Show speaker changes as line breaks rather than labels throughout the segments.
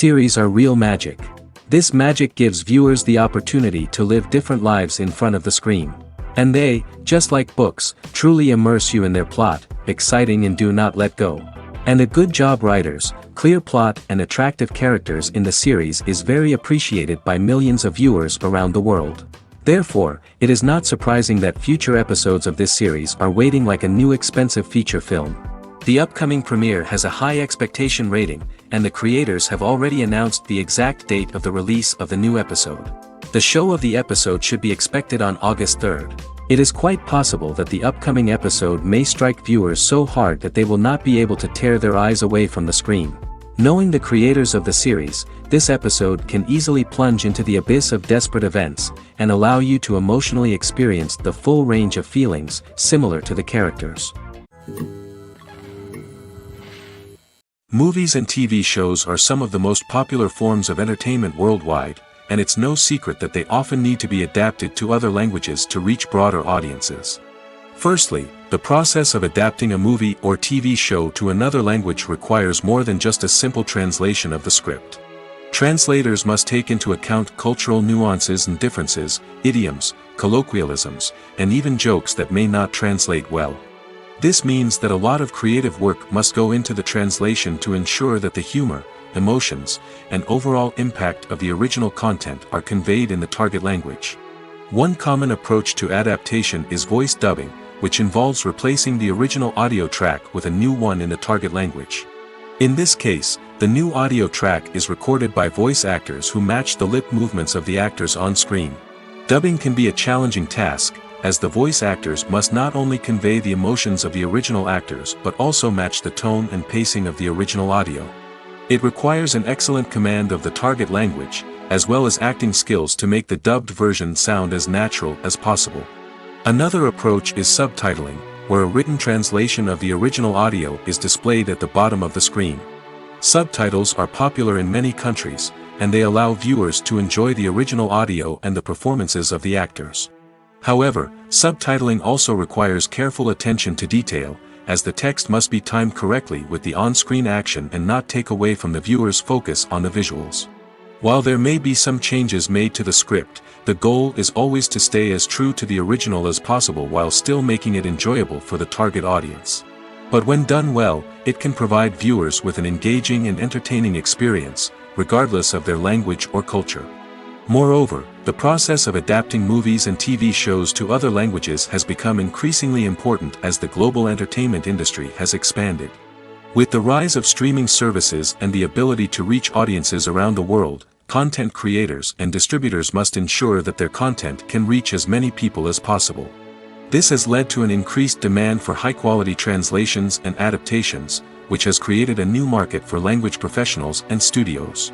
series are real magic. This magic gives viewers the opportunity to live different lives in front of the screen. And they, just like books, truly immerse you in their plot, exciting and do not let go. And a good job writers, clear plot and attractive characters in the series is very appreciated by millions of viewers around the world. Therefore, it is not surprising that future episodes of this series are waiting like a new expensive feature film. The upcoming premiere has a high expectation rating, and the creators have already announced the exact date of the release of the new episode. The show of the episode should be expected on August 3rd. It is quite possible that the upcoming episode may strike viewers so hard that they will not be able to tear their eyes away from the screen. Knowing the creators of the series, this episode can easily plunge into the abyss of desperate events, and allow you to emotionally experience the full range of feelings, similar to the characters. Movies and TV shows are some of the most popular forms of entertainment worldwide, and it's no secret that they often need to be adapted to other languages to reach broader audiences. Firstly, the process of adapting a movie or TV show to another language requires more than just a simple translation of the script. Translators must take into account cultural nuances and differences, idioms, colloquialisms, and even jokes that may not translate well. This means that a lot of creative work must go into the translation to ensure that the humor, emotions, and overall impact of the original content are conveyed in the target language. One common approach to adaptation is voice dubbing, which involves replacing the original audio track with a new one in the target language. In this case, the new audio track is recorded by voice actors who match the lip movements of the actors on screen. Dubbing can be a challenging task, as the voice actors must not only convey the emotions of the original actors but also match the tone and pacing of the original audio. It requires an excellent command of the target language, as well as acting skills to make the dubbed version sound as natural as possible. Another approach is subtitling, where a written translation of the original audio is displayed at the bottom of the screen. Subtitles are popular in many countries, and they allow viewers to enjoy the original audio and the performances of the actors. However, subtitling also requires careful attention to detail, as the text must be timed correctly with the on-screen action and not take away from the viewer's focus on the visuals. While there may be some changes made to the script, the goal is always to stay as true to the original as possible while still making it enjoyable for the target audience. But when done well, it can provide viewers with an engaging and entertaining experience, regardless of their language or culture. Moreover, the process of adapting movies and TV shows to other languages has become increasingly important as the global entertainment industry has expanded. With the rise of streaming services and the ability to reach audiences around the world, content creators and distributors must ensure that their content can reach as many people as possible. This has led to an increased demand for high-quality translations and adaptations, which has created a new market for language professionals and studios.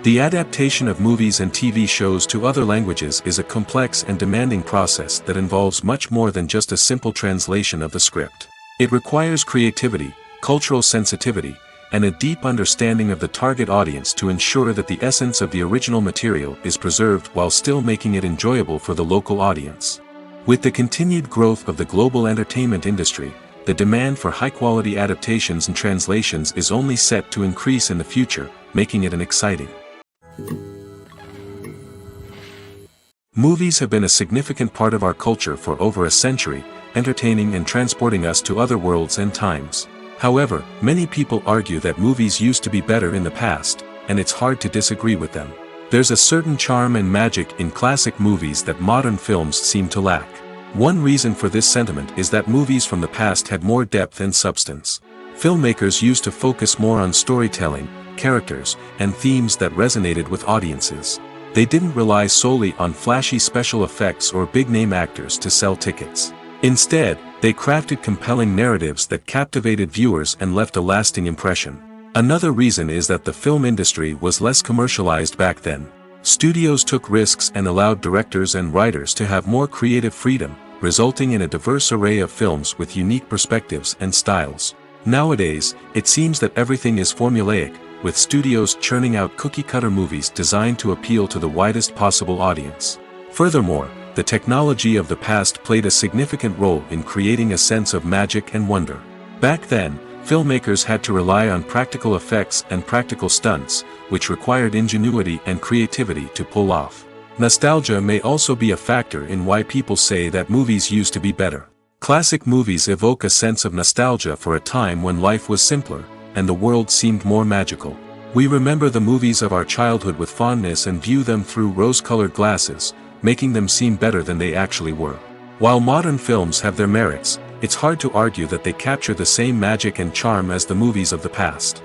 The adaptation of movies and TV shows to other languages is a complex and demanding process that involves much more than just a simple translation of the script. It requires creativity, cultural sensitivity, and a deep understanding of the target audience to ensure that the essence of the original material is preserved while still making it enjoyable for the local audience. With the continued growth of the global entertainment industry, the demand for high-quality adaptations and translations is only set to increase in the future, making it an exciting. Movies have been a significant part of our culture for over a century, entertaining and transporting us to other worlds and times. However, many people argue that movies used to be better in the past, and it's hard to disagree with them. There's a certain charm and magic in classic movies that modern films seem to lack. One reason for this sentiment is that movies from the past had more depth and substance. Filmmakers used to focus more on storytelling, characters, and themes that resonated with audiences. They didn't rely solely on flashy special effects or big-name actors to sell tickets. Instead, they crafted compelling narratives that captivated viewers and left a lasting impression. Another reason is that the film industry was less commercialized back then. Studios took risks and allowed directors and writers to have more creative freedom, resulting in a diverse array of films with unique perspectives and styles. Nowadays, it seems that everything is formulaic, with studios churning out cookie-cutter movies designed to appeal to the widest possible audience. Furthermore, the technology of the past played a significant role in creating a sense of magic and wonder. Back then, Filmmakers had to rely on practical effects and practical stunts, which required ingenuity and creativity to pull off. Nostalgia may also be a factor in why people say that movies used to be better. Classic movies evoke a sense of nostalgia for a time when life was simpler, and the world seemed more magical. We remember the movies of our childhood with fondness and view them through rose-colored glasses, making them seem better than they actually were. While modern films have their merits, it's hard to argue that they capture the same magic and charm as the movies of the past.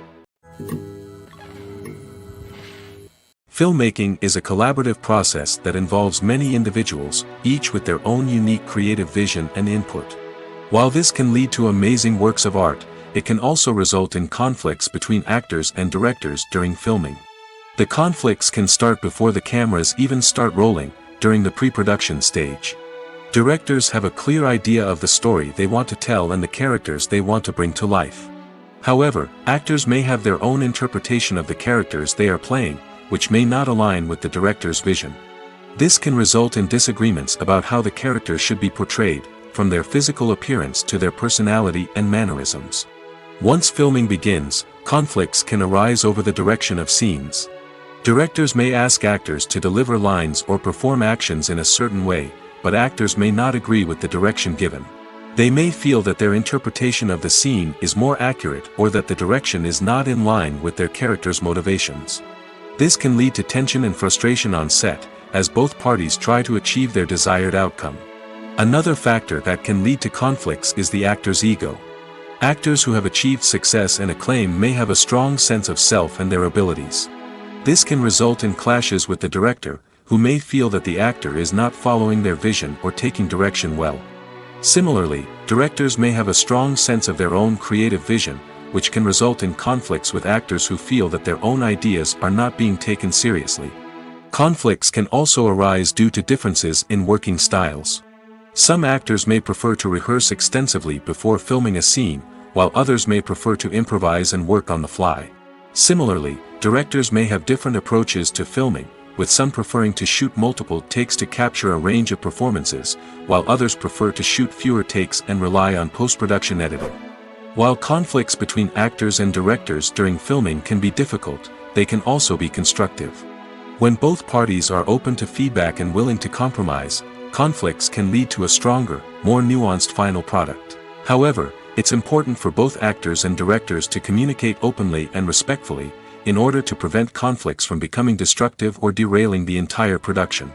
Filmmaking is a collaborative process that involves many individuals, each with their own unique creative vision and input. While this can lead to amazing works of art, it can also result in conflicts between actors and directors during filming. The conflicts can start before the cameras even start rolling, during the pre-production stage. Directors have a clear idea of the story they want to tell and the characters they want to bring to life. However, actors may have their own interpretation of the characters they are playing, which may not align with the director's vision. This can result in disagreements about how the characters should be portrayed, from their physical appearance to their personality and mannerisms. Once filming begins, conflicts can arise over the direction of scenes. Directors may ask actors to deliver lines or perform actions in a certain way, but actors may not agree with the direction given. They may feel that their interpretation of the scene is more accurate or that the direction is not in line with their character's motivations. This can lead to tension and frustration on set, as both parties try to achieve their desired outcome. Another factor that can lead to conflicts is the actor's ego. Actors who have achieved success and acclaim may have a strong sense of self and their abilities. This can result in clashes with the director, who may feel that the actor is not following their vision or taking direction well. Similarly, directors may have a strong sense of their own creative vision, which can result in conflicts with actors who feel that their own ideas are not being taken seriously. Conflicts can also arise due to differences in working styles. Some actors may prefer to rehearse extensively before filming a scene, while others may prefer to improvise and work on the fly. Similarly, directors may have different approaches to filming, with some preferring to shoot multiple takes to capture a range of performances, while others prefer to shoot fewer takes and rely on post-production editing. While conflicts between actors and directors during filming can be difficult, they can also be constructive. When both parties are open to feedback and willing to compromise, conflicts can lead to a stronger, more nuanced final product. However, it's important for both actors and directors to communicate openly and respectfully, in order to prevent conflicts from becoming destructive or derailing the entire production.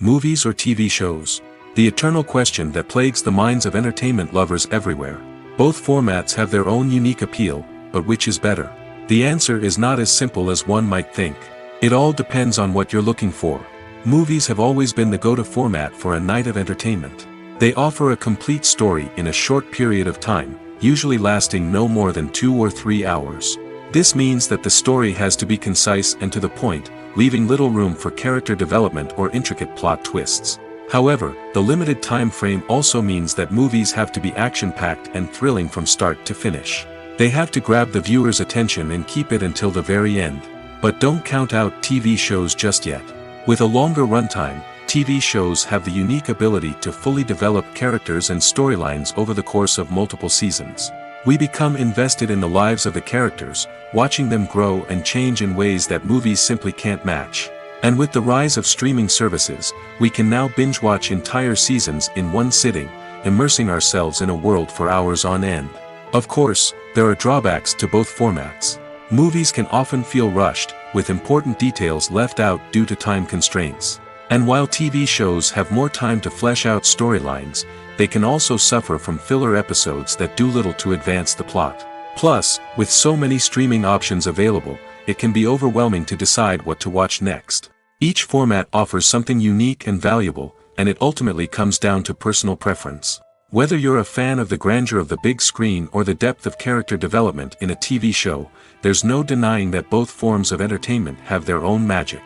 Movies or TV shows? The eternal question that plagues the minds of entertainment lovers everywhere. Both formats have their own unique appeal, but which is better? The answer is not as simple as one might think. It all depends on what you're looking for. Movies have always been the go-to format for a night of entertainment. They offer a complete story in a short period of time, usually lasting no more than 2 or 3 hours. This means that the story has to be concise and to the point, leaving little room for character development or intricate plot twists. However, the limited time frame also means that movies have to be action-packed and thrilling from start to finish. They have to grab the viewer's attention and keep it until the very end. But don't count out TV shows just yet. With a longer runtime, TV shows have the unique ability to fully develop characters and storylines over the course of multiple seasons. We become invested in the lives of the characters, watching them grow and change in ways that movies simply can't match. And with the rise of streaming services, we can now binge-watch entire seasons in one sitting, immersing ourselves in a world for hours on end. Of course, there are drawbacks to both formats. Movies can often feel rushed, with important details left out due to time constraints. And while TV shows have more time to flesh out storylines, they can also suffer from filler episodes that do little to advance the plot. Plus, with so many streaming options available, it can be overwhelming to decide what to watch next. Each format offers something unique and valuable, and it ultimately comes down to personal preference. Whether you're a fan of the grandeur of the big screen or the depth of character development in a TV show, there's no denying that both forms of entertainment have their own magic.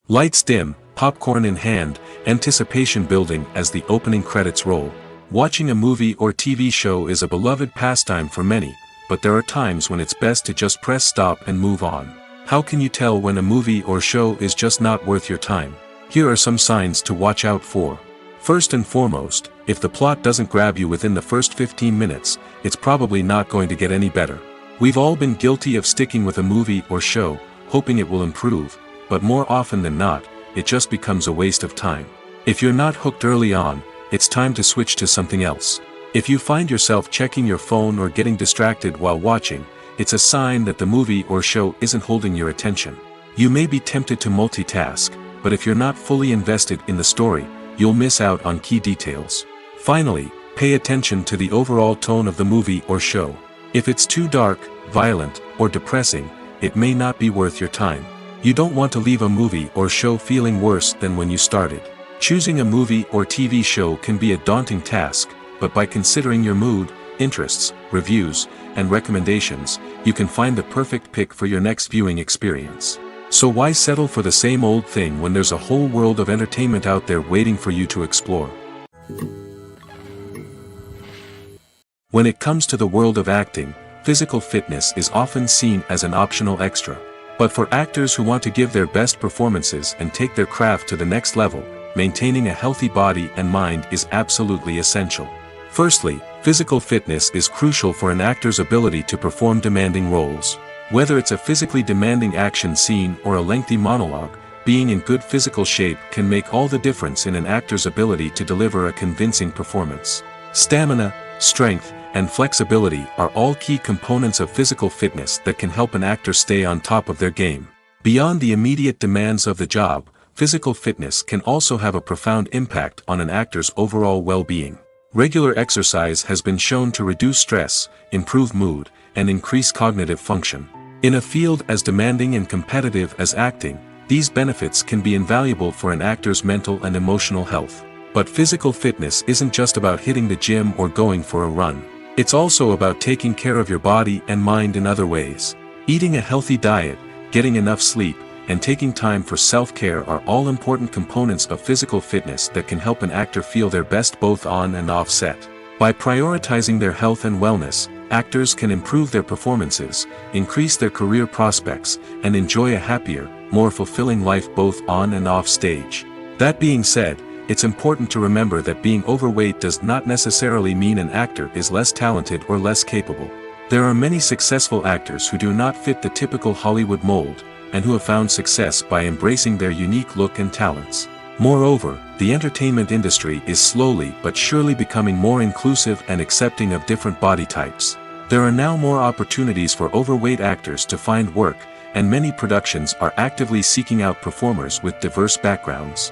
Lights dim, popcorn in hand, anticipation building as the opening credits roll. Watching a movie or TV show is a beloved pastime for many, but there are times when it's best to just press stop and move on. How can you tell when a movie or show is just not worth your time? Here are some signs to watch out for. First and foremost, if the plot doesn't grab you within the first 15 minutes, it's probably not going to get any better. We've all been guilty of sticking with a movie or show, hoping it will improve, but more often than not, it just becomes a waste of time. If you're not hooked early on, it's time to switch to something else. If you find yourself checking your phone or getting distracted while watching, it's a sign that the movie or show isn't holding your attention. You may be tempted to multitask, but if you're not fully invested in the story, you'll miss out on key details. Finally, pay attention to the overall tone of the movie or show. If it's too dark, violent, or depressing, it may not be worth your time. You don't want to leave a movie or show feeling worse than when you started. Choosing a movie or TV show can be a daunting task, but by considering your mood, interests, reviews, and recommendations, you can find the perfect pick for your next viewing experience. So why settle for the same old thing when there's a whole world of entertainment out there waiting for you to explore? When it comes to the world of acting, physical fitness is often seen as an optional extra. But for actors who want to give their best performances and take their craft to the next level, maintaining a healthy body and mind is absolutely essential. Firstly, physical fitness is crucial for an actor's ability to perform demanding roles. Whether it's a physically demanding action scene or a lengthy monologue, being in good physical shape can make all the difference in an actor's ability to deliver a convincing performance. Stamina, strength, and flexibility are all key components of physical fitness that can help an actor stay on top of their game. Beyond the immediate demands of the job, physical fitness can also have a profound impact on an actor's overall well-being. Regular exercise has been shown to reduce stress, improve mood, and increase cognitive function. In a field as demanding and competitive as acting, these benefits can be invaluable for an actor's mental and emotional health. But physical fitness isn't just about hitting the gym or going for a run. It's also about taking care of your body and mind in other ways. Eating a healthy diet, getting enough sleep, and taking time for self-care are all important components of physical fitness that can help an actor feel their best both on and off set. By prioritizing their health and wellness, actors can improve their performances, increase their career prospects, and enjoy a happier, more fulfilling life both on and off stage. That being said, it's important to remember that being overweight does not necessarily mean an actor is less talented or less capable. There are many successful actors who do not fit the typical Hollywood mold, and who have found success by embracing their unique look and talents. Moreover, the entertainment industry is slowly but surely becoming more inclusive and accepting of different body types. There are now more opportunities for overweight actors to find work, and many productions are actively seeking out performers with diverse backgrounds.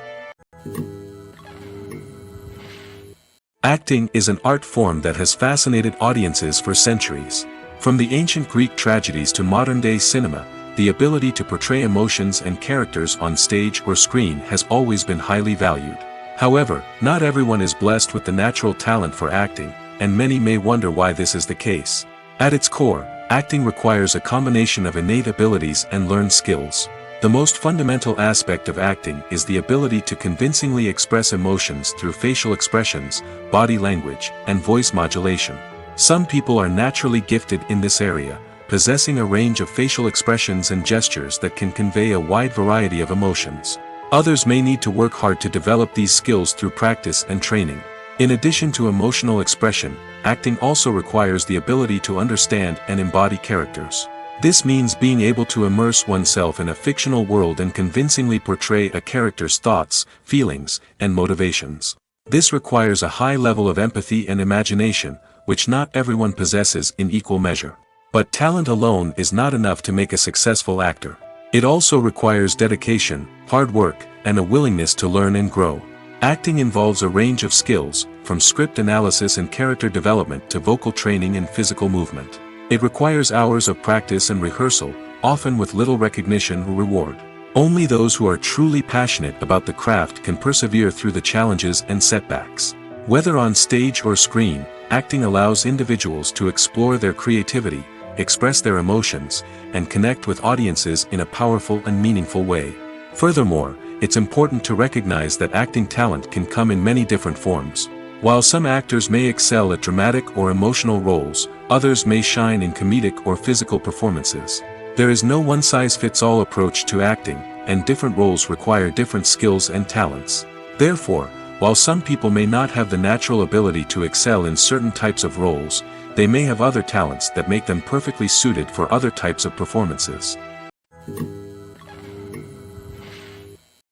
Acting is an art form that has fascinated audiences for centuries. From the ancient Greek tragedies to modern-day cinema, the ability to portray emotions and characters on stage or screen has always been highly valued. However, not everyone is blessed with the natural talent for acting, and many may wonder why this is the case. At its core, acting requires a combination of innate abilities and learned skills. The most fundamental aspect of acting is the ability to convincingly express emotions through facial expressions, body language, and voice modulation. Some people are naturally gifted in this area, possessing a range of facial expressions and gestures that can convey a wide variety of emotions. Others may need to work hard to develop these skills through practice and training. In addition to emotional expression, acting also requires the ability to understand and embody characters. This means being able to immerse oneself in a fictional world and convincingly portray a character's thoughts, feelings, and motivations. This requires a high level of empathy and imagination, which not everyone possesses in equal measure. But talent alone is not enough to make a successful actor. It also requires dedication, hard work, and a willingness to learn and grow. Acting involves a range of skills, from script analysis and character development to vocal training and physical movement. It requires hours of practice and rehearsal, often with little recognition or reward. Only those who are truly passionate about the craft can persevere through the challenges and setbacks. Whether on stage or screen, acting allows individuals to explore their creativity, express their emotions, and connect with audiences in a powerful and meaningful way. Furthermore, it's important to recognize that acting talent can come in many different forms. While some actors may excel at dramatic or emotional roles, others may shine in comedic or physical performances. There is no one-size-fits-all approach to acting, and different roles require different skills and talents. Therefore, While some people may not have the natural ability to excel in certain types of roles, they may have other talents that make them perfectly suited for other types of performances.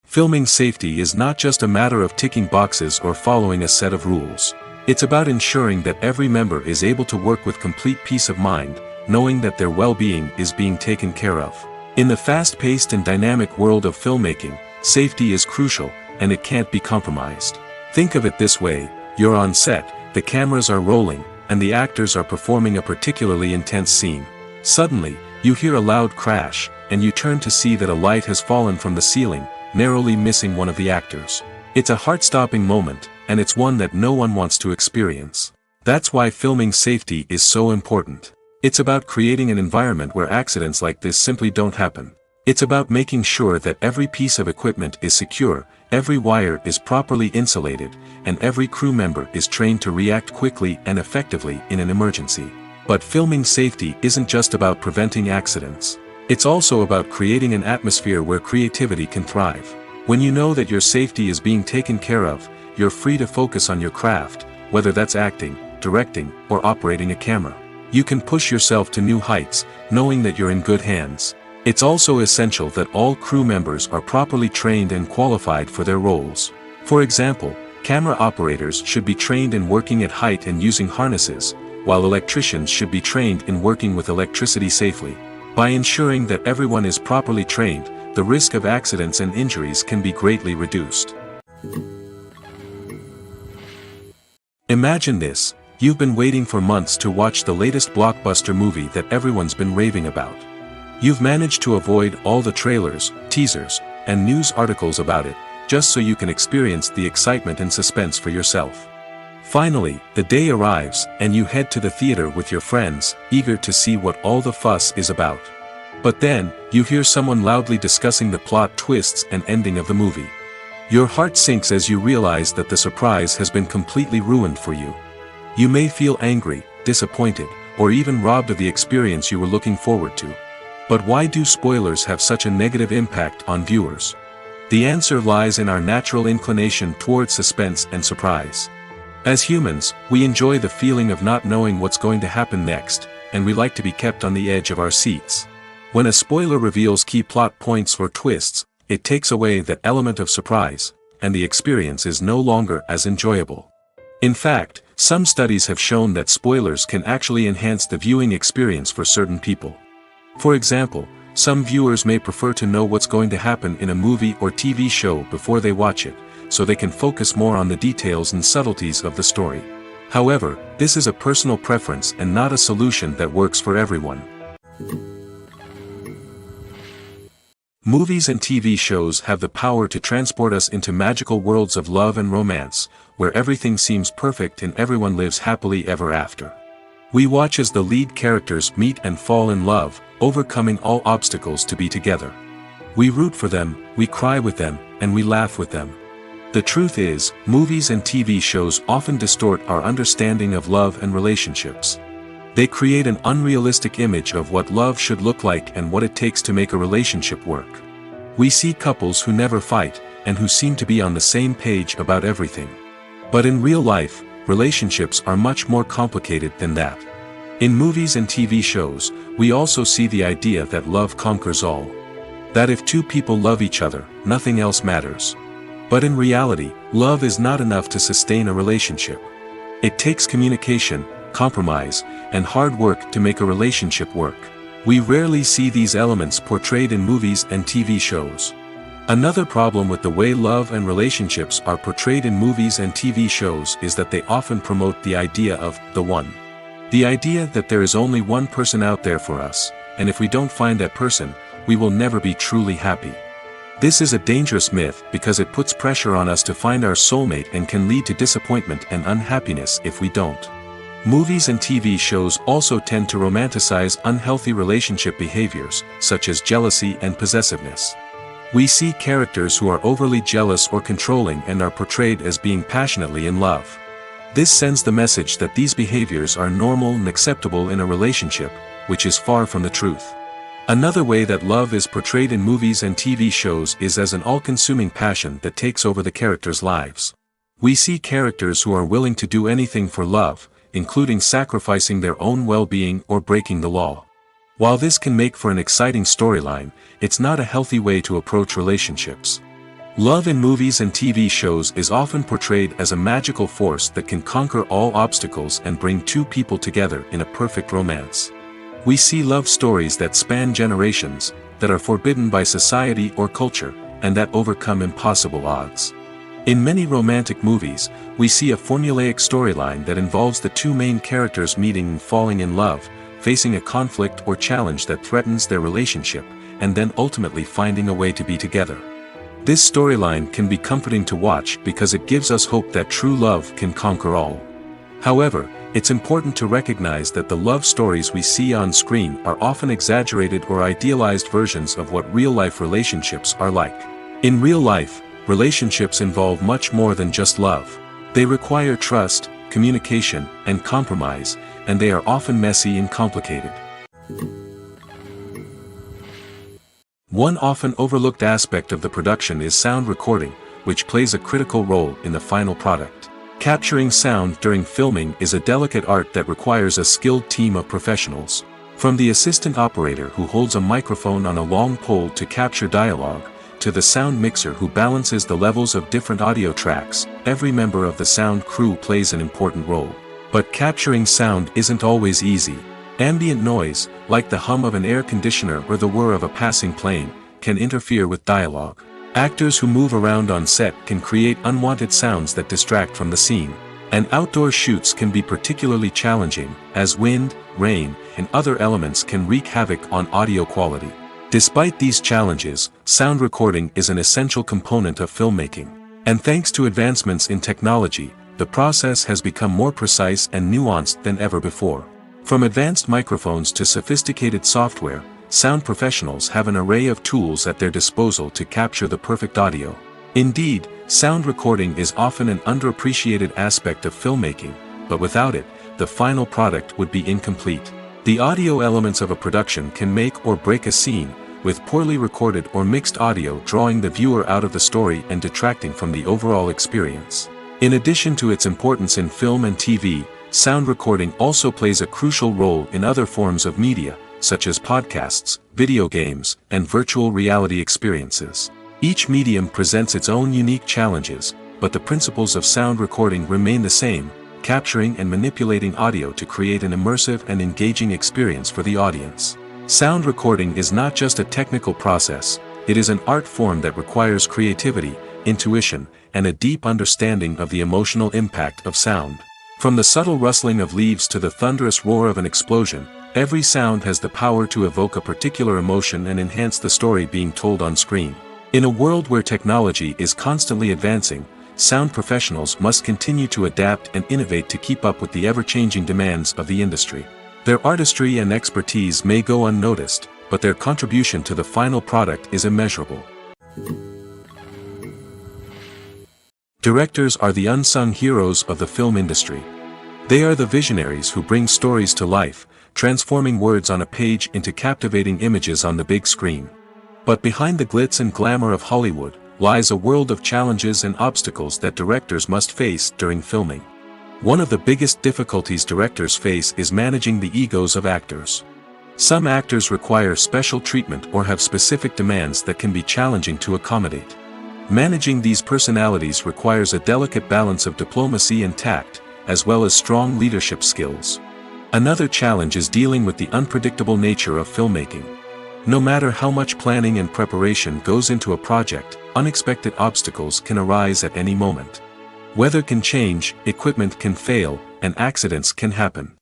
Filming safety is not just a matter of ticking boxes or following a set of rules. It's about ensuring that every member is able to work with complete peace of mind, knowing that their well-being is being taken care of. In the fast-paced and dynamic world of filmmaking, safety is crucial, and it can't be compromised. Think of it this way: you're on set, the cameras are rolling, and the actors are performing a particularly intense scene. Suddenly, you hear a loud crash, and you turn to see that a light has fallen from the ceiling, narrowly missing one of the actors. It's a heart-stopping moment, and it's one that no one wants to experience. That's why filming safety is so important. It's about creating an environment where accidents like this simply don't happen. It's about making sure that every piece of equipment is secure, every wire is properly insulated, and every crew member is trained to react quickly and effectively in an emergency. But filming safety isn't just about preventing accidents. It's also about creating an atmosphere where creativity can thrive. When you know that your safety is being taken care of, you're free to focus on your craft, whether that's acting, directing, or operating a camera. You can push yourself to new heights, knowing that you're in good hands. It's also essential that all crew members are properly trained and qualified for their roles. For example, camera operators should be trained in working at height and using harnesses, while electricians should be trained in working with electricity safely. By ensuring that everyone is properly trained, the risk of accidents and injuries can be greatly reduced. Imagine this: you've been waiting for months to watch the latest blockbuster movie that everyone's been raving about. You've managed to avoid all the trailers, teasers, and news articles about it, just so you can experience the excitement and suspense for yourself. Finally, the day arrives, and you head to the theater with your friends, eager to see what all the fuss is about. But then, you hear someone loudly discussing the plot twists and ending of the movie. Your heart sinks as you realize that the surprise has been completely ruined for you. You may feel angry, disappointed, or even robbed of the experience you were looking forward to. But why do spoilers have such a negative impact on viewers? The answer lies in our natural inclination toward suspense and surprise. As humans, we enjoy the feeling of not knowing what's going to happen next, and we like to be kept on the edge of our seats. When a spoiler reveals key plot points or twists, it takes away that element of surprise, and the experience is no longer as enjoyable. In fact, some studies have shown that spoilers can actually enhance the viewing experience for certain people. For example, some viewers may prefer to know what's going to happen in a movie or TV show before they watch it, so they can focus more on the details and subtleties of the story. However, this is a personal preference and not a solution that works for everyone. Movies and TV shows have the power to transport us into magical worlds of love and romance, where everything seems perfect and everyone lives happily ever after. We watch as the lead characters meet and fall in love, overcoming all obstacles to be together. We root for them, we cry with them, and we laugh with them. The truth is, movies and TV shows often distort our understanding of love and relationships. They create an unrealistic image of what love should look like and what it takes to make a relationship work. We see couples who never fight, and who seem to be on the same page about everything. But in real life, relationships are much more complicated than that. In movies and TV shows, we also see the idea that love conquers all. That if two people love each other, nothing else matters. But in reality, love is not enough to sustain a relationship. It takes communication, compromise, and hard work to make a relationship work. We rarely see these elements portrayed in movies and TV shows. Another problem with the way love and relationships are portrayed in movies and TV shows is that they often promote the idea of the one. The idea that there is only one person out there for us, and if we don't find that person, we will never be truly happy. This is a dangerous myth because it puts pressure on us to find our soulmate and can lead to disappointment and unhappiness if we don't. Movies and TV shows also tend to romanticize unhealthy relationship behaviors, such as jealousy and possessiveness. We see characters who are overly jealous or controlling and are portrayed as being passionately in love. This sends the message that these behaviors are normal and acceptable in a relationship, which is far from the truth. Another way that love is portrayed in movies and TV shows is as an all-consuming passion that takes over the characters' lives. We see characters who are willing to do anything for love, including sacrificing their own well-being or breaking the law. While this can make for an exciting storyline, it's not a healthy way to approach relationships. Love in movies and TV shows is often portrayed as a magical force that can conquer all obstacles and bring two people together in a perfect romance. We see love stories that span generations, that are forbidden by society or culture, and that overcome impossible odds. In many romantic movies, we see a formulaic storyline that involves the two main characters meeting and falling in love, facing a conflict or challenge that threatens their relationship, and then ultimately finding a way to be together. This storyline can be comforting to watch because it gives us hope that true love can conquer all. However, it's important to recognize that the love stories we see on screen are often exaggerated or idealized versions of what real-life relationships are like. In real life, relationships involve much more than just love. They require trust, communication, and compromise, and they are often messy and complicated. One often overlooked aspect of the production is sound recording, which plays a critical role in the final product. Capturing sound during filming is a delicate art that requires a skilled team of professionals. From the assistant operator who holds a microphone on a long pole to capture dialogue, to the sound mixer who balances the levels of different audio tracks, every member of the sound crew plays an important role. But capturing sound isn't always easy. Ambient noise, like the hum of an air conditioner or the whir of a passing plane, can interfere with dialogue. Actors who move around on set can create unwanted sounds that distract from the scene. And outdoor shoots can be particularly challenging, as wind, rain, and other elements can wreak havoc on audio quality. Despite these challenges, sound recording is an essential component of filmmaking. And thanks to advancements in technology, the process has become more precise and nuanced than ever before. From advanced microphones to sophisticated software, sound professionals have an array of tools at their disposal to capture the perfect audio. Indeed, sound recording is often an underappreciated aspect of filmmaking, but without it, the final product would be incomplete. The audio elements of a production can make or break a scene, with poorly recorded or mixed audio drawing the viewer out of the story and detracting from the overall experience. In addition to its importance in film and TV, sound recording also plays a crucial role in other forms of media, such as podcasts, video games, and virtual reality experiences. Each medium presents its own unique challenges, but the principles of sound recording remain the same, capturing and manipulating audio to create an immersive and engaging experience for the audience. Sound recording is not just a technical process, it is an art form that requires creativity, intuition, and a deep understanding of the emotional impact of sound. From the subtle rustling of leaves to the thunderous roar of an explosion, every sound has the power to evoke a particular emotion and enhance the story being told on screen. In a world where technology is constantly advancing, sound professionals must continue to adapt and innovate to keep up with the ever-changing demands of the industry. Their artistry and expertise may go unnoticed, but their contribution to the final product is immeasurable. Directors are the unsung heroes of the film industry. They are the visionaries who bring stories to life, transforming words on a page into captivating images on the big screen. But behind the glitz and glamour of Hollywood, lies a world of challenges and obstacles that directors must face during filming. One of the biggest difficulties directors face is managing the egos of actors. Some actors require special treatment or have specific demands that can be challenging to accommodate. Managing these personalities requires a delicate balance of diplomacy and tact, as well as strong leadership skills. Another challenge is dealing with the unpredictable nature of filmmaking. No matter how much planning and preparation goes into a project, unexpected obstacles can arise at any moment. Weather can change, equipment can fail, and accidents can happen.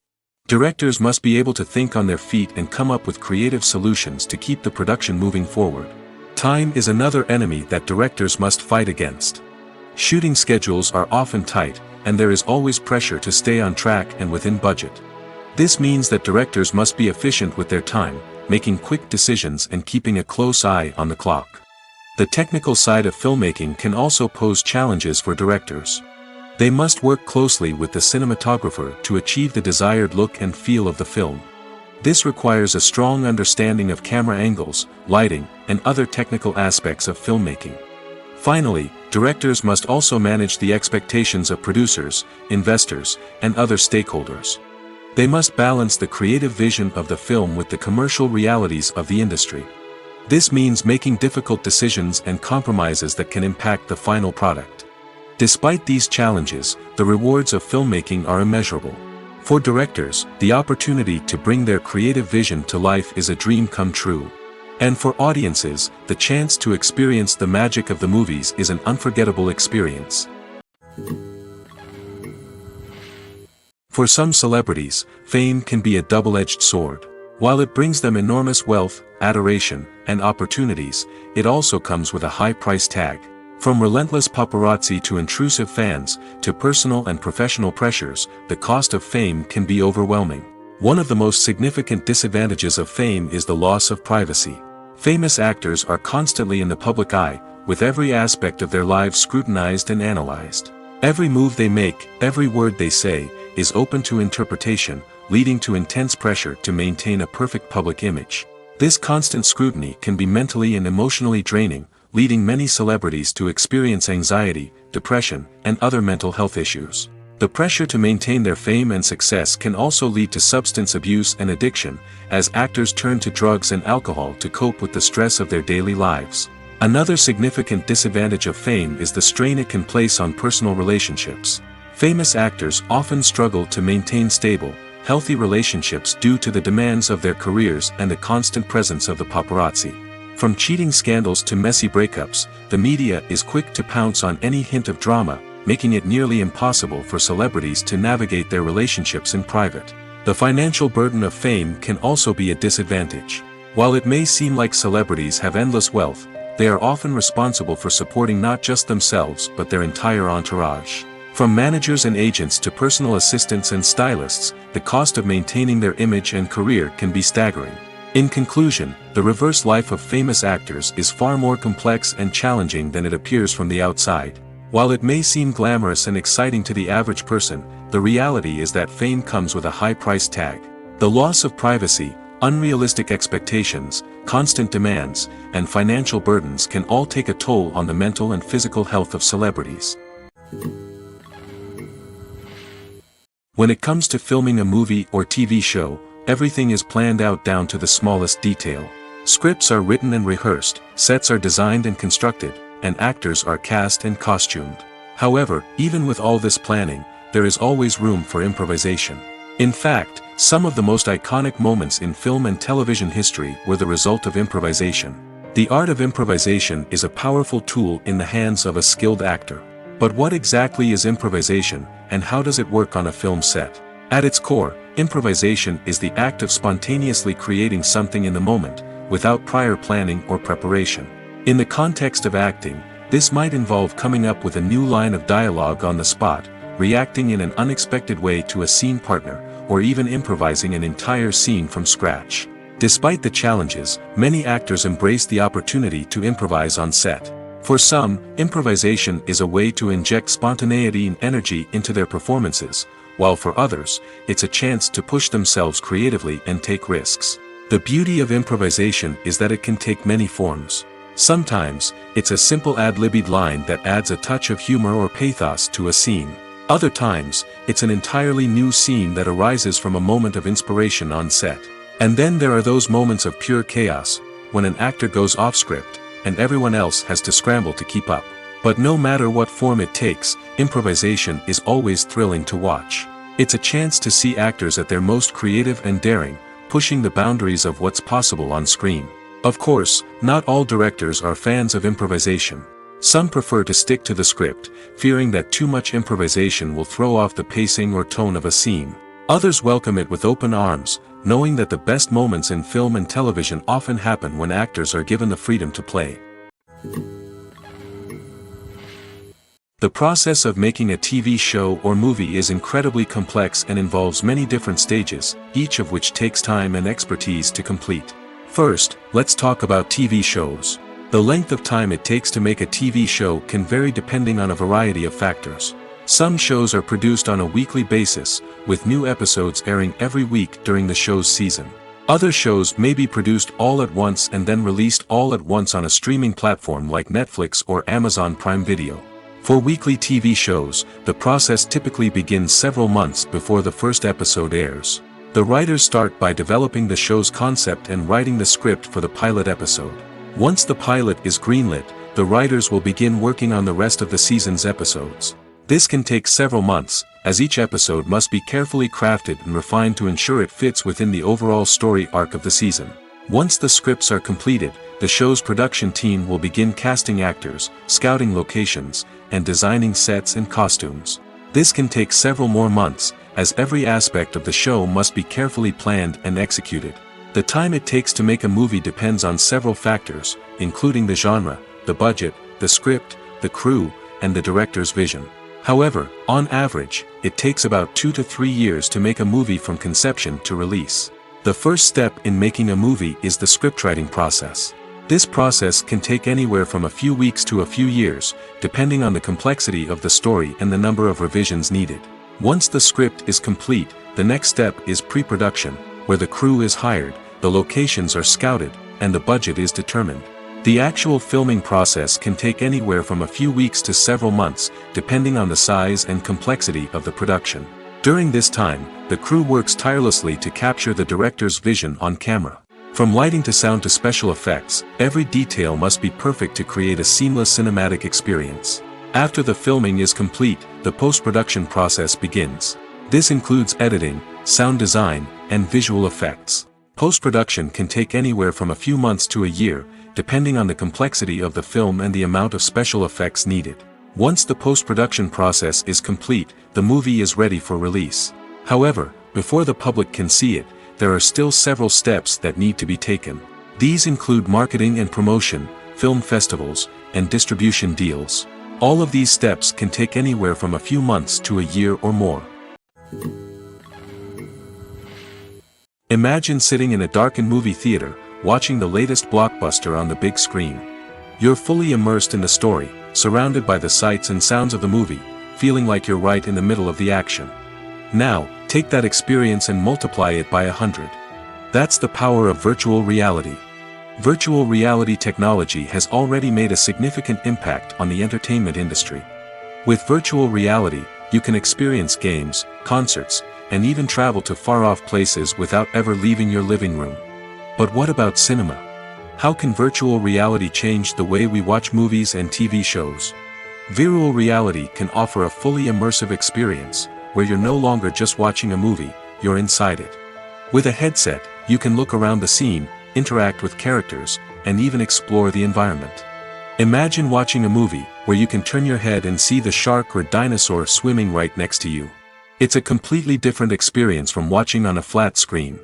Directors must be able to think on their feet and come up with creative solutions to keep the production moving forward. Time is another enemy that directors must fight against. Shooting schedules are often tight, and there is always pressure to stay on track and within budget. This means that directors must be efficient with their time, making quick decisions and keeping a close eye on the clock. The technical side of filmmaking can also pose challenges for directors. They must work closely with the cinematographer to achieve the desired look and feel of the film. This requires a strong understanding of camera angles, lighting, and other technical aspects of filmmaking. Finally, directors must also manage the expectations of producers, investors, and other stakeholders. They must balance the creative vision of the film with the commercial realities of the industry. This means making difficult decisions and compromises that can impact the final product. Despite these challenges, the rewards of filmmaking are immeasurable. For directors, the opportunity to bring their creative vision to life is a dream come true. And for audiences, the chance to experience the magic of the movies is an unforgettable experience. For some celebrities, fame can be a double-edged sword. While it brings them enormous wealth, adoration, and opportunities, it also comes with a high price tag. From relentless paparazzi to intrusive fans, to personal and professional pressures, the cost of fame can be overwhelming. One of the most significant disadvantages of fame is the loss of privacy. Famous actors are constantly in the public eye, with every aspect of their lives scrutinized and analyzed. Every move they make, every word they say, is open to interpretation, leading to intense pressure to maintain a perfect public image. This constant scrutiny can be mentally and emotionally draining, leading many celebrities to experience anxiety, depression, and other mental health issues. The pressure to maintain their fame and success can also lead to substance abuse and addiction, as actors turn to drugs and alcohol to cope with the stress of their daily lives. Another significant disadvantage of fame is the strain it can place on personal relationships. Famous actors often struggle to maintain stable, healthy relationships due to the demands of their careers and the constant presence of the paparazzi. From cheating scandals to messy breakups, the media is quick to pounce on any hint of drama, making it nearly impossible for celebrities to navigate their relationships in private. The financial burden of fame can also be a disadvantage. While it may seem like celebrities have endless wealth, they are often responsible for supporting not just themselves but their entire entourage. From managers and agents to personal assistants and stylists, the cost of maintaining their image and career can be staggering. In conclusion, the reverse life of famous actors is far more complex and challenging than it appears from the outside. While it may seem glamorous and exciting to the average person, the reality is that fame comes with a high price tag. The loss of privacy, unrealistic expectations, constant demands, and financial burdens can all take a toll on the mental and physical health of celebrities. When it comes to filming a movie or TV show, everything is planned out down to the smallest detail. Scripts are written and rehearsed, sets are designed and constructed, and actors are cast and costumed. However, even with all this planning, there is always room for improvisation. In fact, some of the most iconic moments in film and television history were the result of improvisation. The art of improvisation is a powerful tool in the hands of a skilled actor. But what exactly is improvisation, and how does it work on a film set? At its core, improvisation is the act of spontaneously creating something in the moment, without prior planning or preparation. In the context of acting, this might involve coming up with a new line of dialogue on the spot, reacting in an unexpected way to a scene partner, or even improvising an entire scene from scratch. Despite the challenges, many actors embrace the opportunity to improvise on set. For some, improvisation is a way to inject spontaneity and energy into their performances, while for others, it's a chance to push themselves creatively and take risks. The beauty of improvisation is that it can take many forms. Sometimes, it's a simple ad-libbed line that adds a touch of humor or pathos to a scene. Other times, it's an entirely new scene that arises from a moment of inspiration on set. And then there are those moments of pure chaos, when an actor goes off script, and everyone else has to scramble to keep up. But no matter what form it takes, improvisation is always thrilling to watch. It's a chance to see actors at their most creative and daring, pushing the boundaries of what's possible on screen. Of course, not all directors are fans of improvisation. Some prefer to stick to the script, fearing that too much improvisation will throw off the pacing or tone of a scene. Others welcome it with open arms, knowing that the best moments in film and television often happen when actors are given the freedom to play. The process of making a TV show or movie is incredibly complex and involves many different stages, each of which takes time and expertise to complete. First, let's talk about TV shows. The length of time it takes to make a TV show can vary depending on a variety of factors. Some shows are produced on a weekly basis, with new episodes airing every week during the show's season. Other shows may be produced all at once and then released all at once on a streaming platform like Netflix or Amazon Prime Video. For weekly TV shows, the process typically begins several months before the first episode airs. The writers start by developing the show's concept and writing the script for the pilot episode. Once the pilot is greenlit, the writers will begin working on the rest of the season's episodes. This can take several months, as each episode must be carefully crafted and refined to ensure it fits within the overall story arc of the season. Once the scripts are completed, the show's production team will begin casting actors, scouting locations, and designing sets and costumes. This can take several more months, as every aspect of the show must be carefully planned and executed. The time it takes to make a movie depends on several factors, including the genre, the budget, the script, the crew, and the director's vision. However, on average, it takes about 2 to 3 years to make a movie from conception to release. The first step in making a movie is the scriptwriting process. This process can take anywhere from a few weeks to a few years, depending on the complexity of the story and the number of revisions needed. Once the script is complete, the next step is pre-production, where the crew is hired, the locations are scouted, and the budget is determined. The actual filming process can take anywhere from a few weeks to several months, depending on the size and complexity of the production. During this time, the crew works tirelessly to capture the director's vision on camera. From lighting to sound to special effects, every detail must be perfect to create a seamless cinematic experience. After the filming is complete, the post-production process begins. This includes editing, sound design, and visual effects. Post-production can take anywhere from a few months to a year, depending on the complexity of the film and the amount of special effects needed. Once the post-production process is complete, the movie is ready for release. However, before the public can see it, there are still several steps that need to be taken. These include marketing and promotion, film festivals, and distribution deals. All of these steps can take anywhere from a few months to a year or more. Imagine sitting in a darkened movie theater, watching the latest blockbuster on the big screen. You're fully immersed in the story, surrounded by the sights and sounds of the movie, feeling like you're right in the middle of the action. Now, take that experience and multiply it by 100. That's the power of virtual reality. Virtual reality technology has already made a significant impact on the entertainment industry. With virtual reality, you can experience games, concerts, and even travel to far-off places without ever leaving your living room. But what about cinema? How can virtual reality change the way we watch movies and TV shows? Virtual reality can offer a fully immersive experience, where you're no longer just watching a movie, you're inside it. With a headset, you can look around the scene, interact with characters, and even explore the environment. Imagine watching a movie, where you can turn your head and see the shark or dinosaur swimming right next to you. It's a completely different experience from watching on a flat screen.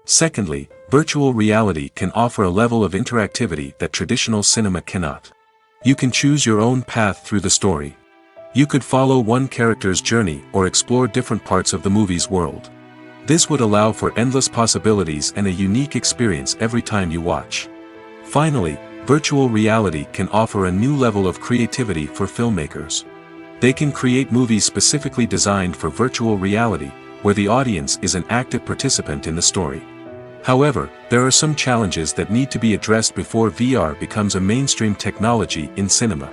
Secondly, virtual reality can offer a level of interactivity that traditional cinema cannot. You can choose your own path through the story. You could follow one character's journey or explore different parts of the movie's world. This would allow for endless possibilities and a unique experience every time you watch. Finally, virtual reality can offer a new level of creativity for filmmakers. They can create movies specifically designed for virtual reality, where the audience is an active participant in the story. However, there are some challenges that need to be addressed before VR becomes a mainstream technology in cinema.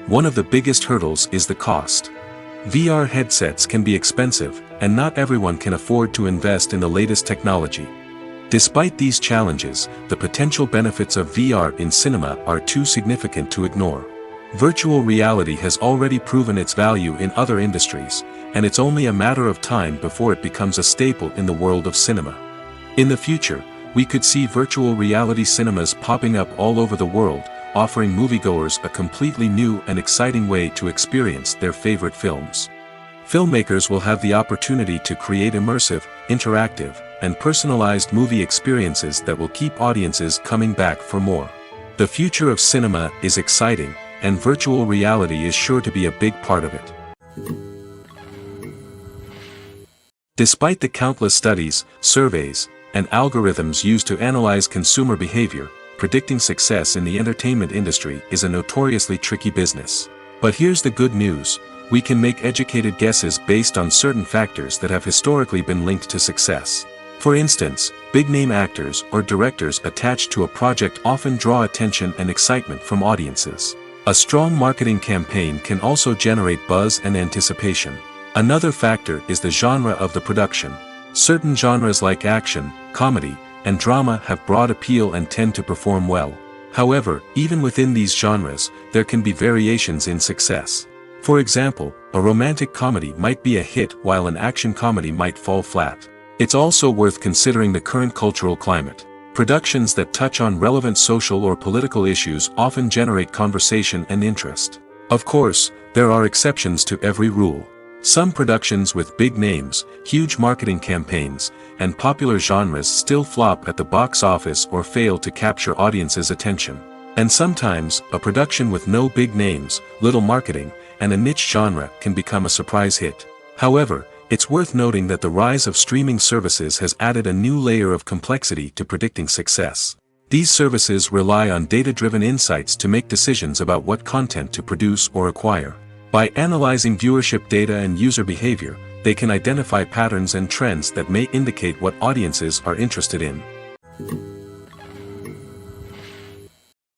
One of the biggest hurdles is the cost. VR headsets can be expensive, and not everyone can afford to invest in the latest technology. Despite these challenges, the potential benefits of VR in cinema are too significant to ignore. Virtual reality has already proven its value in other industries, and it's only a matter of time before it becomes a staple in the world of cinema. In the future, we could see virtual reality cinemas popping up all over the world, offering moviegoers a completely new and exciting way to experience their favorite films. Filmmakers will have the opportunity to create immersive, interactive, and personalized movie experiences that will keep audiences coming back for more. The future of cinema is exciting, and virtual reality is sure to be a big part of it. Despite the countless studies, surveys, and algorithms used to analyze consumer behavior, predicting success in the entertainment industry is a notoriously tricky business. But here's the good news: we can make educated guesses based on certain factors that have historically been linked to success. For instance, big-name actors or directors attached to a project often draw attention and excitement from audiences. A strong marketing campaign can also generate buzz and anticipation. Another factor is the genre of the production. Certain genres like action, comedy, and drama have broad appeal and tend to perform well. However, even within these genres, there can be variations in success. For example, a romantic comedy might be a hit while an action comedy might fall flat. It's also worth considering the current cultural climate. Productions that touch on relevant social or political issues often generate conversation and interest. Of course, there are exceptions to every rule. Some productions with big names, huge marketing campaigns, and popular genres still flop at the box office or fail to capture audiences' attention. And sometimes, a production with no big names, little marketing, and a niche genre can become a surprise hit. However, it's worth noting that the rise of streaming services has added a new layer of complexity to predicting success. These services rely on data-driven insights to make decisions about what content to produce or acquire. By analyzing viewership data and user behavior, they can identify patterns and trends that may indicate what audiences are interested in.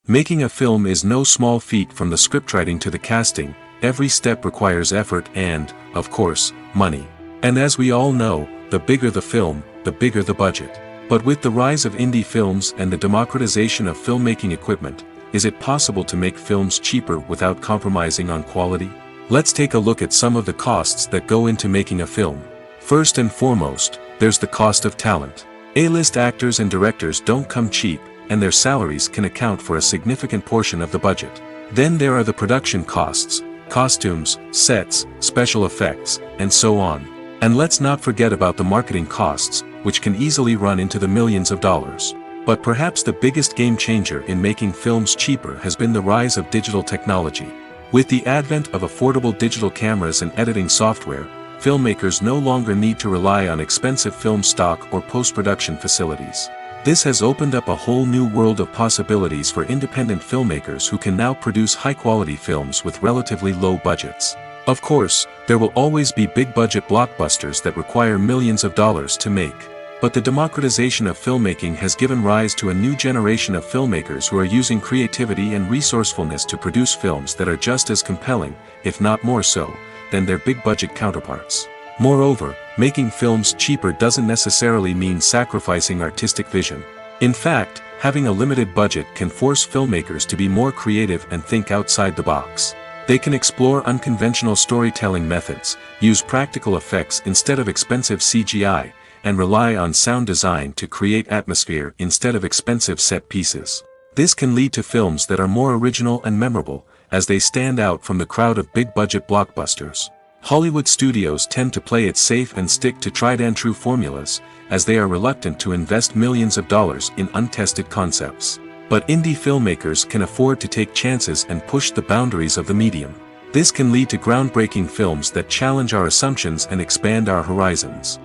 Making a film is no small feat. From the scriptwriting to the casting, every step requires effort and, of course, money. And as we all know, the bigger the film, the bigger the budget. But with the rise of indie films and the democratization of filmmaking equipment, is it possible to make films cheaper without compromising on quality? Let's take a look at some of the costs that go into making a film. First and foremost, there's the cost of talent. A-list actors and directors don't come cheap, and their salaries can account for a significant portion of the budget. Then there are the production costs, costumes, sets, special effects, and so on. And let's not forget about the marketing costs, which can easily run into the millions of dollars. But perhaps the biggest game changer in making films cheaper has been the rise of digital technology. With the advent of affordable digital cameras and editing software, filmmakers no longer need to rely on expensive film stock or post-production facilities. This has opened up a whole new world of possibilities for independent filmmakers who can now produce high-quality films with relatively low budgets. Of course, there will always be big-budget blockbusters that require millions of dollars to make. But the democratization of filmmaking has given rise to a new generation of filmmakers who are using creativity and resourcefulness to produce films that are just as compelling, if not more so, than their big-budget counterparts. Moreover, making films cheaper doesn't necessarily mean sacrificing artistic vision. In fact, having a limited budget can force filmmakers to be more creative and think outside the box. They can explore unconventional storytelling methods, use practical effects instead of expensive CGI, and rely on sound design to create atmosphere instead of expensive set pieces. This can lead to films that are more original and memorable, as they stand out from the crowd of big-budget blockbusters. Hollywood studios tend to play it safe and stick to tried-and-true formulas, as they are reluctant to invest millions of dollars in untested concepts. But indie filmmakers can afford to take chances and push the boundaries of the medium. This can lead to groundbreaking films that challenge our assumptions and expand our horizons.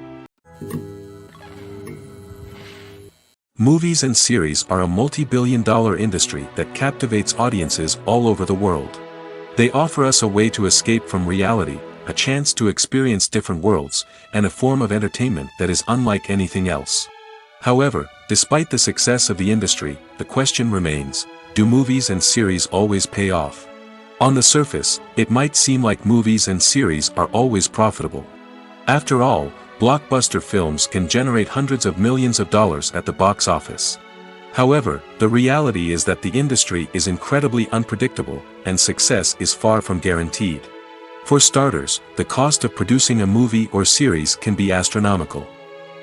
Movies and series are a multi-billion-dollar industry that captivates audiences all over the world. They offer us a way to escape from reality, a chance to experience different worlds, and a form of entertainment that is unlike anything else. However, despite the success of the industry, the question remains, do movies and series always pay off? On the surface, it might seem like movies and series are always profitable. After all, blockbuster films can generate hundreds of millions of dollars at the box office. However, the reality is that the industry is incredibly unpredictable, and success is far from guaranteed. For starters, the cost of producing a movie or series can be astronomical.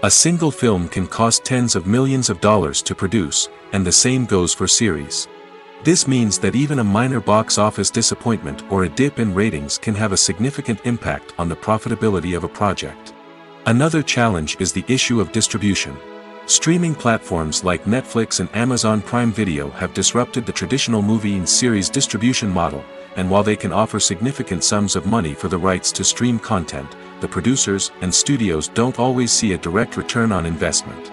A single film can cost tens of millions of dollars to produce, and the same goes for series. This means that even a minor box office disappointment or a dip in ratings can have a significant impact on the profitability of a project. Another challenge is the issue of distribution. Streaming platforms like Netflix and Amazon Prime Video have disrupted the traditional movie and series distribution model, and while they can offer significant sums of money for the rights to stream content, the producers and studios don't always see a direct return on investment.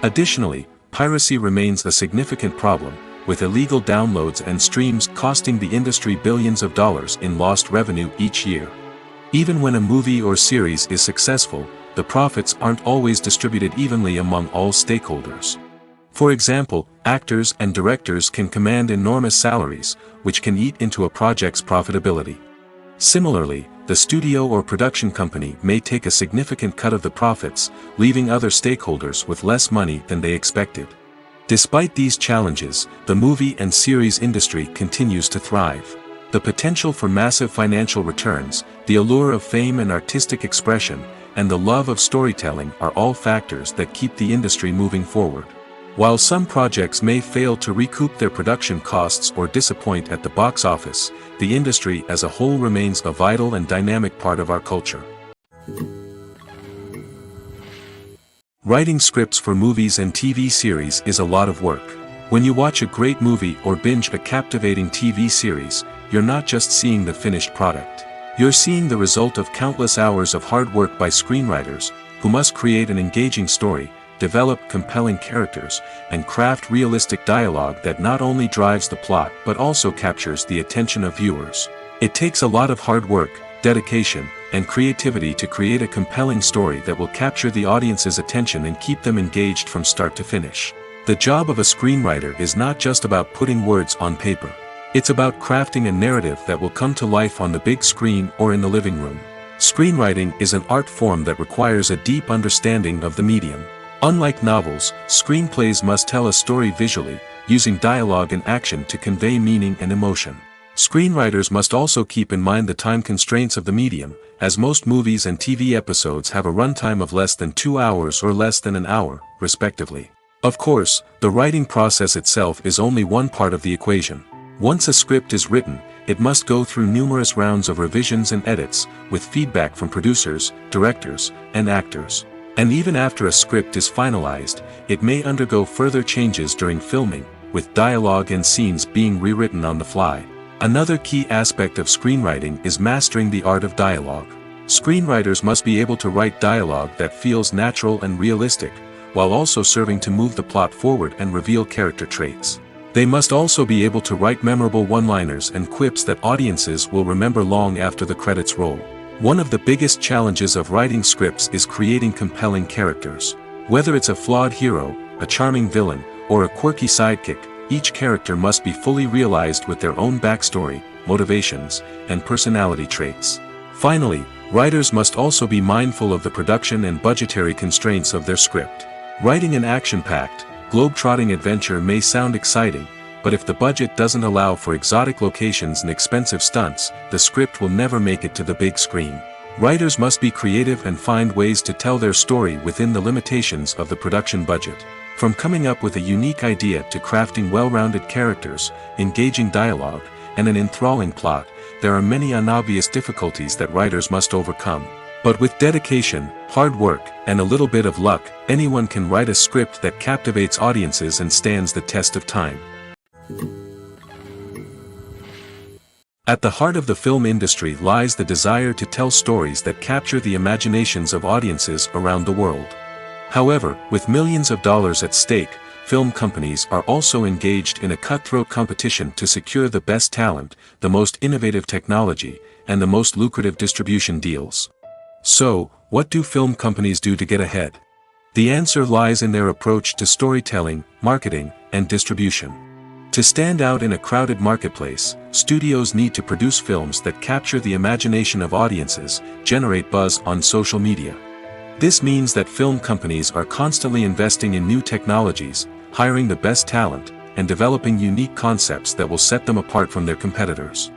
Additionally, piracy remains a significant problem, with illegal downloads and streams costing the industry billions of dollars in lost revenue each year. Even when a movie or series is successful, the profits aren't always distributed evenly among all stakeholders. For example, actors and directors can command enormous salaries, which can eat into a project's profitability. Similarly, the studio or production company may take a significant cut of the profits, leaving other stakeholders with less money than they expected. Despite these challenges, the movie and series industry continues to thrive. The potential for massive financial returns, the allure of fame and artistic expression, and the love of storytelling are all factors that keep the industry moving forward. While some projects may fail to recoup their production costs or disappoint at the box office, the industry as a whole remains a vital and dynamic part of our culture. Writing scripts for movies and TV series is a lot of work. When you watch a great movie or binge a captivating TV series, you're not just seeing the finished product. You're seeing the result of countless hours of hard work by screenwriters, who must create an engaging story, develop compelling characters, and craft realistic dialogue that not only drives the plot but also captures the attention of viewers. It takes a lot of hard work, dedication, and creativity to create a compelling story that will capture the audience's attention and keep them engaged from start to finish. The job of a screenwriter is not just about putting words on paper. It's about crafting a narrative that will come to life on the big screen or in the living room. Screenwriting is an art form that requires a deep understanding of the medium. Unlike novels, screenplays must tell a story visually, using dialogue and action to convey meaning and emotion. Screenwriters must also keep in mind the time constraints of the medium, as most movies and TV episodes have a runtime of less than 2 hours or less than an hour, respectively. Of course, the writing process itself is only one part of the equation. Once a script is written, it must go through numerous rounds of revisions and edits, with feedback from producers, directors, and actors. And even after a script is finalized, it may undergo further changes during filming, with dialogue and scenes being rewritten on the fly. Another key aspect of screenwriting is mastering the art of dialogue. Screenwriters must be able to write dialogue that feels natural and realistic, while also serving to move the plot forward and reveal character traits. They must also be able to write memorable one-liners and quips that audiences will remember long after the credits roll. One of the biggest challenges of writing scripts is creating compelling characters. Whether it's a flawed hero, a charming villain, or a quirky sidekick, each character must be fully realized with their own backstory, motivations, and personality traits. Finally, writers must also be mindful of the production and budgetary constraints of their script. Writing an action-packed, globe-trotting adventure may sound exciting, but if the budget doesn't allow for exotic locations and expensive stunts, the script will never make it to the big screen. Writers must be creative and find ways to tell their story within the limitations of the production budget. From coming up with a unique idea to crafting well-rounded characters, engaging dialogue, and an enthralling plot, there are many unobvious difficulties that writers must overcome. But with dedication, hard work, and a little bit of luck, anyone can write a script that captivates audiences and stands the test of time. At the heart of the film industry lies the desire to tell stories that capture the imaginations of audiences around the world. However, with millions of dollars at stake, film companies are also engaged in a cutthroat competition to secure the best talent, the most innovative technology, and the most lucrative distribution deals. So, what do film companies do to get ahead? The answer lies in their approach to storytelling, marketing, and distribution. To stand out in a crowded marketplace, studios need to produce films that capture the imagination of audiences, generate buzz on social media. This means that film companies are constantly investing in new technologies, hiring the best talent, and developing unique concepts that will set them apart from their competitors.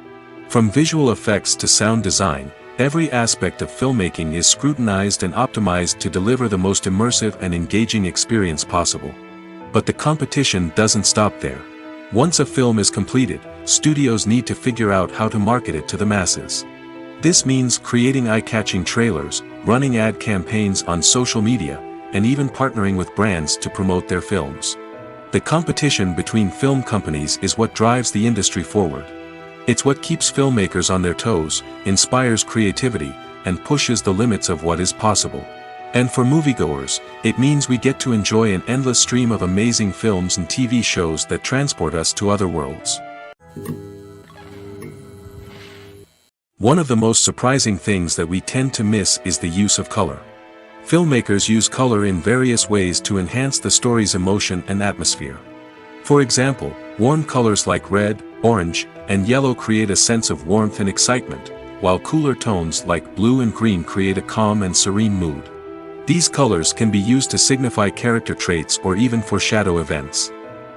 From visual effects to sound design, every aspect of filmmaking is scrutinized and optimized to deliver the most immersive and engaging experience possible. But the competition doesn't stop there. Once a film is completed, studios need to figure out how to market it to the masses. This means creating eye-catching trailers, running ad campaigns on social media, and even partnering with brands to promote their films. The competition between film companies is what drives the industry forward. It's what keeps filmmakers on their toes, inspires creativity, and pushes the limits of what is possible. And for moviegoers, it means we get to enjoy an endless stream of amazing films and TV shows that transport us to other worlds. One of the most surprising things that we tend to miss is the use of color. Filmmakers use color in various ways to enhance the story's emotion and atmosphere. For example, warm colors like red, orange, and yellow create a sense of warmth and excitement, while cooler tones like blue and green create a calm and serene mood. These colors can be used to signify character traits or even foreshadow events.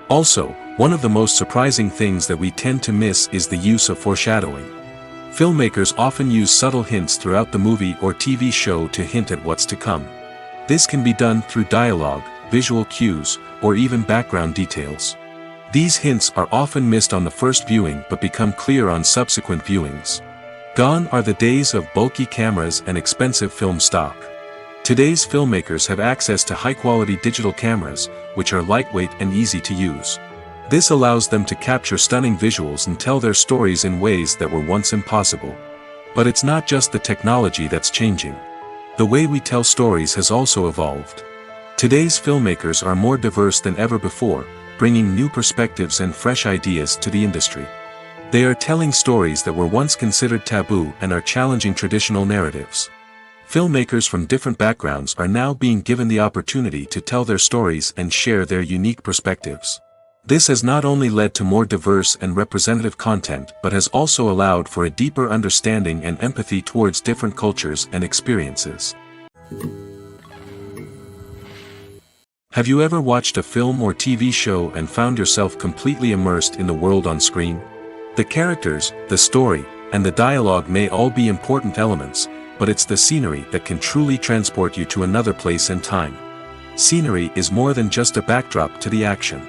Also, one of the most surprising things that we tend to miss is the use of foreshadowing. Filmmakers often use subtle hints throughout the movie or TV show to hint at what's to come. This can be done through dialogue, visual cues, or even background details. These hints are often missed on the first viewing but become clear on subsequent viewings. Gone are the days of bulky cameras and expensive film stock. Today's filmmakers have access to high-quality digital cameras, which are lightweight and easy to use. This allows them to capture stunning visuals and tell their stories in ways that were once impossible. But it's not just the technology that's changing. The way we tell stories has also evolved. Today's filmmakers are more diverse than ever before, bringing new perspectives and fresh ideas to the industry. They are telling stories that were once considered taboo and are challenging traditional narratives. Filmmakers from different backgrounds are now being given the opportunity to tell their stories and share their unique perspectives. This has not only led to more diverse and representative content but has also allowed for a deeper understanding and empathy towards different cultures and experiences. Have you ever watched a film or TV show and found yourself completely immersed in the world on screen? The characters, the story, and the dialogue may all be important elements, but it's the scenery that can truly transport you to another place and time. Scenery is more than just a backdrop to the action.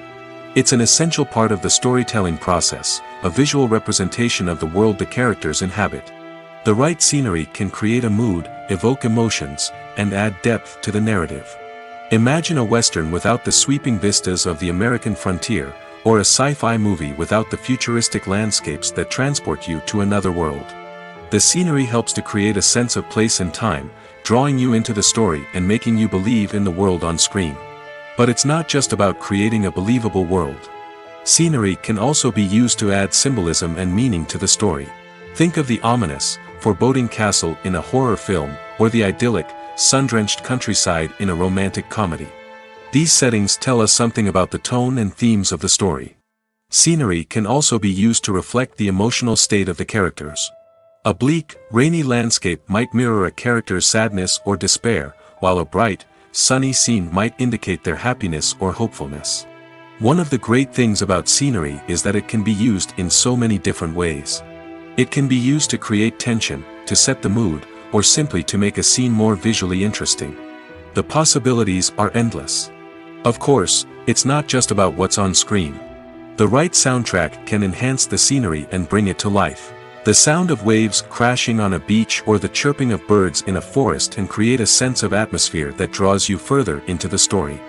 It's an essential part of the storytelling process, a visual representation of the world the characters inhabit. The right scenery can create a mood, evoke emotions, and add depth to the narrative. Imagine a Western without the sweeping vistas of the American frontier, or a sci-fi movie without the futuristic landscapes that transport you to another world. The scenery helps to create a sense of place and time, drawing you into the story and making you believe in the world on screen. But it's not just about creating a believable world. Scenery can also be used to add symbolism and meaning to the story. Think of the ominous, foreboding castle in a horror film, or the idyllic, sun-drenched countryside in a romantic comedy. These settings tell us something about the tone and themes of the story. Scenery can also be used to reflect the emotional state of the characters. A bleak, rainy landscape might mirror a character's sadness or despair, while a bright, sunny scene might indicate their happiness or hopefulness. One of the great things about scenery is that it can be used in so many different ways. It can be used to create tension, to set the mood, or simply to make a scene more visually interesting. The possibilities are endless. Of course, it's not just about what's on screen. The right soundtrack can enhance the scenery and bring it to life. The sound of waves crashing on a beach or the chirping of birds in a forest can create a sense of atmosphere that draws you further into the story.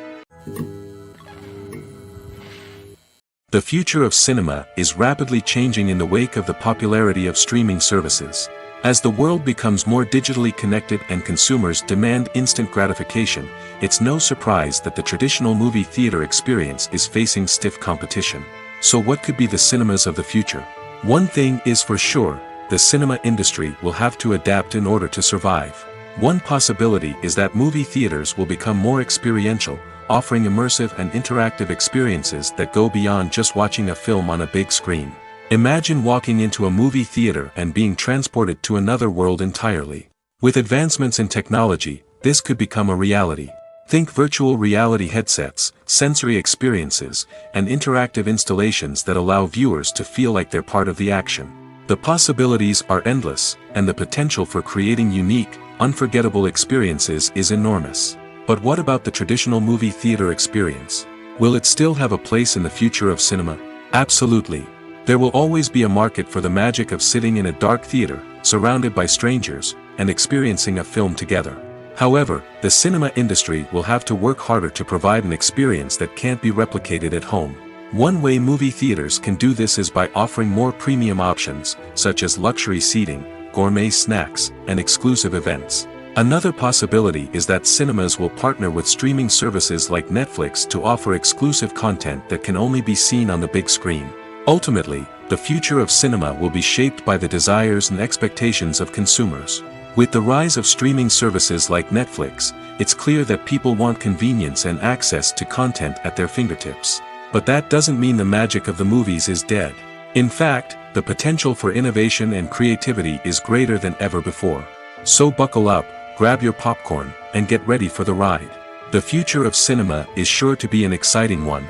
The future of cinema is rapidly changing in the wake of the popularity of streaming services. As the world becomes more digitally connected and consumers demand instant gratification, it's no surprise that the traditional movie theater experience is facing stiff competition. So what could be the cinemas of the future? One thing is for sure, the cinema industry will have to adapt in order to survive. One possibility is that movie theaters will become more experiential, offering immersive and interactive experiences that go beyond just watching a film on a big screen. Imagine walking into a movie theater and being transported to another world entirely. With advancements in technology, this could become a reality. Think virtual reality headsets, sensory experiences, and interactive installations that allow viewers to feel like they're part of the action. The possibilities are endless, and the potential for creating unique, unforgettable experiences is enormous. But what about the traditional movie theater experience? Will it still have a place in the future of cinema? Absolutely. There will always be a market for the magic of sitting in a dark theater, surrounded by strangers, and experiencing a film together. However, the cinema industry will have to work harder to provide an experience that can't be replicated at home. One way movie theaters can do this is by offering more premium options, such as luxury seating, gourmet snacks, and exclusive events. Another possibility is that cinemas will partner with streaming services like Netflix to offer exclusive content that can only be seen on the big screen. Ultimately, the future of cinema will be shaped by the desires and expectations of consumers. With the rise of streaming services like Netflix, it's clear that people want convenience and access to content at their fingertips. But that doesn't mean the magic of the movies is dead. In fact, the potential for innovation and creativity is greater than ever before. So buckle up, grab your popcorn, and get ready for the ride. The future of cinema is sure to be an exciting one.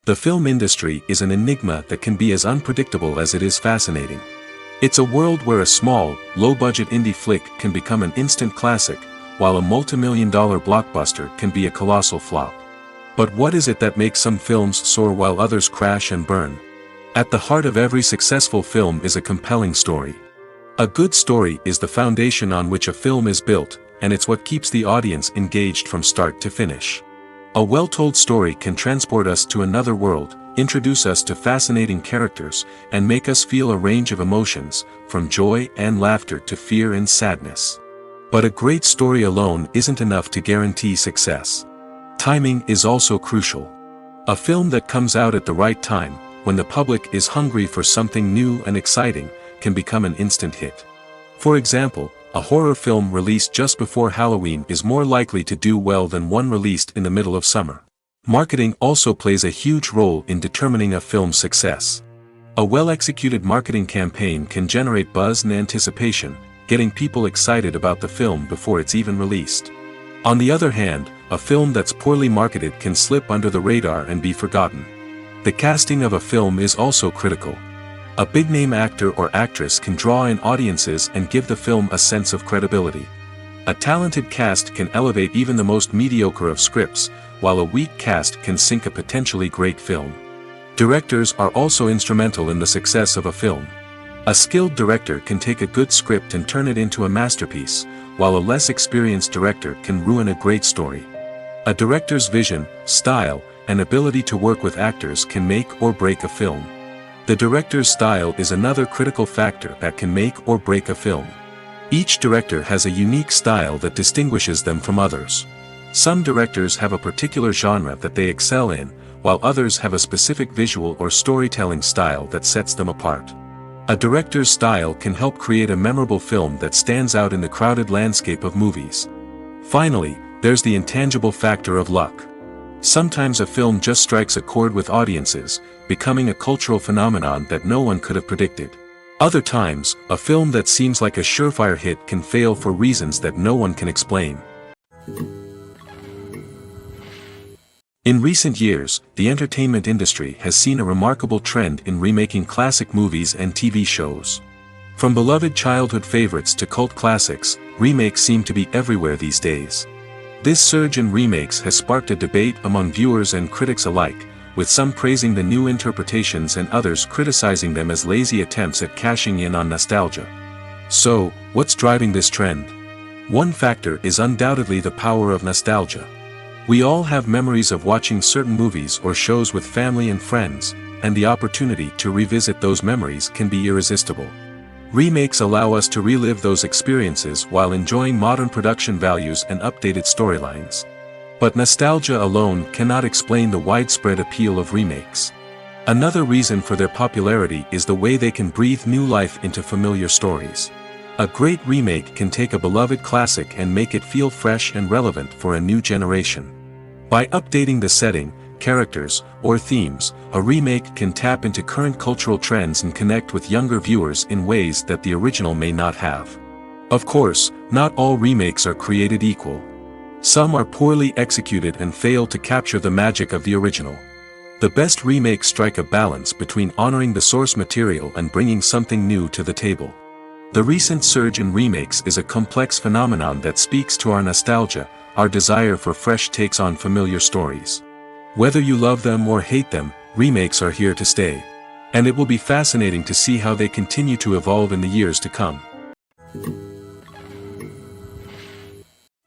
The film industry is an enigma that can be as unpredictable as it is fascinating. It's a world where a small, low-budget indie flick can become an instant classic, while a multi-million-dollar blockbuster can be a colossal flop. But what is it that makes some films soar while others crash and burn? At the heart of every successful film is a compelling story. A good story is the foundation on which a film is built, and it's what keeps the audience engaged from start to finish. A well-told story can transport us to another world, introduce us to fascinating characters, and make us feel a range of emotions, from joy and laughter to fear and sadness. But a great story alone isn't enough to guarantee success. Timing is also crucial. A film that comes out at the right time, when the public is hungry for something new and exciting, can become an instant hit. For example, a horror film released just before Halloween is more likely to do well than one released in the middle of summer. Marketing also plays a huge role in determining a film's success. A well-executed marketing campaign can generate buzz and anticipation, getting people excited about the film before it's even released. On the other hand, a film that's poorly marketed can slip under the radar and be forgotten. The casting of a film is also critical. A big-name actor or actress can draw in audiences and give the film a sense of credibility. A talented cast can elevate even the most mediocre of scripts, while a weak cast can sink a potentially great film. Directors are also instrumental in the success of a film. A skilled director can take a good script and turn it into a masterpiece, while a less experienced director can ruin a great story. A director's vision, style, and ability to work with actors can make or break a film. The director's style is another critical factor that can make or break a film. Each director has a unique style that distinguishes them from others. Some directors have a particular genre that they excel in, while others have a specific visual or storytelling style that sets them apart. A director's style can help create a memorable film that stands out in the crowded landscape of movies. Finally, there's the intangible factor of luck. Sometimes a film just strikes a chord with audiences, becoming a cultural phenomenon that no one could have predicted. Other times, a film that seems like a surefire hit can fail for reasons that no one can explain. In recent years, the entertainment industry has seen a remarkable trend in remaking classic movies and TV shows. From beloved childhood favorites to cult classics, remakes seem to be everywhere these days. This surge in remakes has sparked a debate among viewers and critics alike, with some praising the new interpretations and others criticizing them as lazy attempts at cashing in on nostalgia. So, what's driving this trend? One factor is undoubtedly the power of nostalgia. We all have memories of watching certain movies or shows with family and friends, and the opportunity to revisit those memories can be irresistible. Remakes allow us to relive those experiences while enjoying modern production values and updated storylines. But nostalgia alone cannot explain the widespread appeal of remakes. Another reason for their popularity is the way they can breathe new life into familiar stories. A great remake can take a beloved classic and make it feel fresh and relevant for a new generation. By updating the setting, characters, or themes, a remake can tap into current cultural trends and connect with younger viewers in ways that the original may not have. Of course, not all remakes are created equal. Some are poorly executed and fail to capture the magic of the original. The best remakes strike a balance between honoring the source material and bringing something new to the table. The recent surge in remakes is a complex phenomenon that speaks to our nostalgia, our desire for fresh takes on familiar stories. Whether you love them or hate them, remakes are here to stay. And it will be fascinating to see how they continue to evolve in the years to come.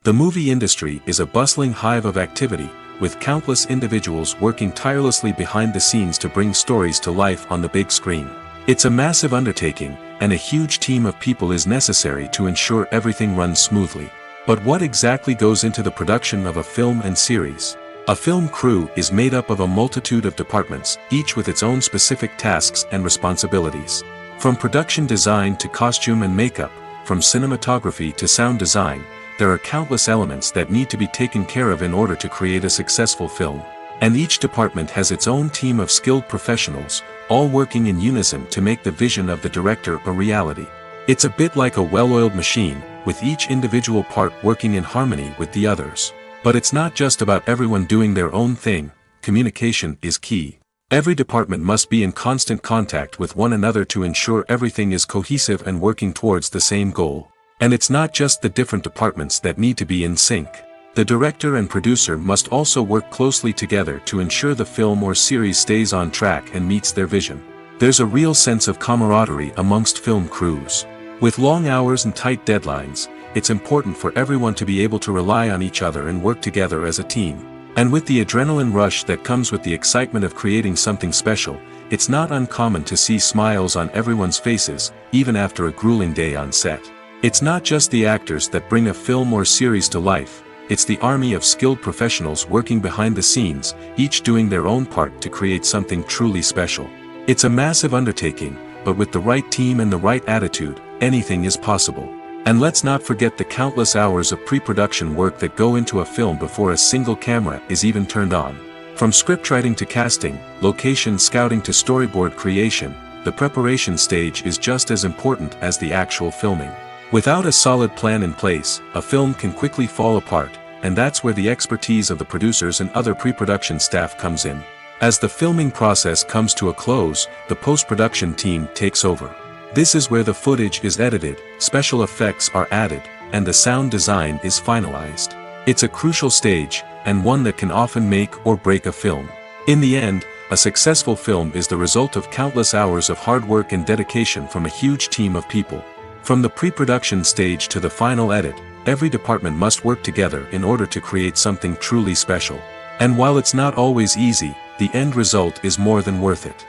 The movie industry is a bustling hive of activity, with countless individuals working tirelessly behind the scenes to bring stories to life on the big screen. It's a massive undertaking, and a huge team of people is necessary to ensure everything runs smoothly. But what exactly goes into the production of a film and series? A film crew is made up of a multitude of departments, each with its own specific tasks and responsibilities. From production design to costume and makeup, from cinematography to sound design, there are countless elements that need to be taken care of in order to create a successful film. And each department has its own team of skilled professionals, all working in unison to make the vision of the director a reality. It's a bit like a well-oiled machine, with each individual part working in harmony with the others. But it's not just about everyone doing their own thing. Communication is key. Every department must be in constant contact with one another to ensure everything is cohesive and working towards the same goal. And it's not just the different departments that need to be in sync. The director and producer must also work closely together to ensure the film or series stays on track and meets their vision. There's a real sense of camaraderie amongst film crews. With long hours and tight deadlines, it's important for everyone to be able to rely on each other and work together as a team. And with the adrenaline rush that comes with the excitement of creating something special, it's not uncommon to see smiles on everyone's faces, even after a grueling day on set. It's not just the actors that bring a film or series to life, it's the army of skilled professionals working behind the scenes, each doing their own part to create something truly special. It's a massive undertaking, but with the right team and the right attitude, anything is possible. And let's not forget the countless hours of pre-production work that go into a film before a single camera is even turned on. From scriptwriting to casting, location scouting to storyboard creation, the preparation stage is just as important as the actual filming. Without a solid plan in place, a film can quickly fall apart, and that's where the expertise of the producers and other pre-production staff comes in. As the filming process comes to a close, the post-production team takes over. This is where the footage is edited, special effects are added, and the sound design is finalized. It's a crucial stage, and one that can often make or break a film. In the end, a successful film is the result of countless hours of hard work and dedication from a huge team of people. From the pre-production stage to the final edit, every department must work together in order to create something truly special. And while it's not always easy, the end result is more than worth it.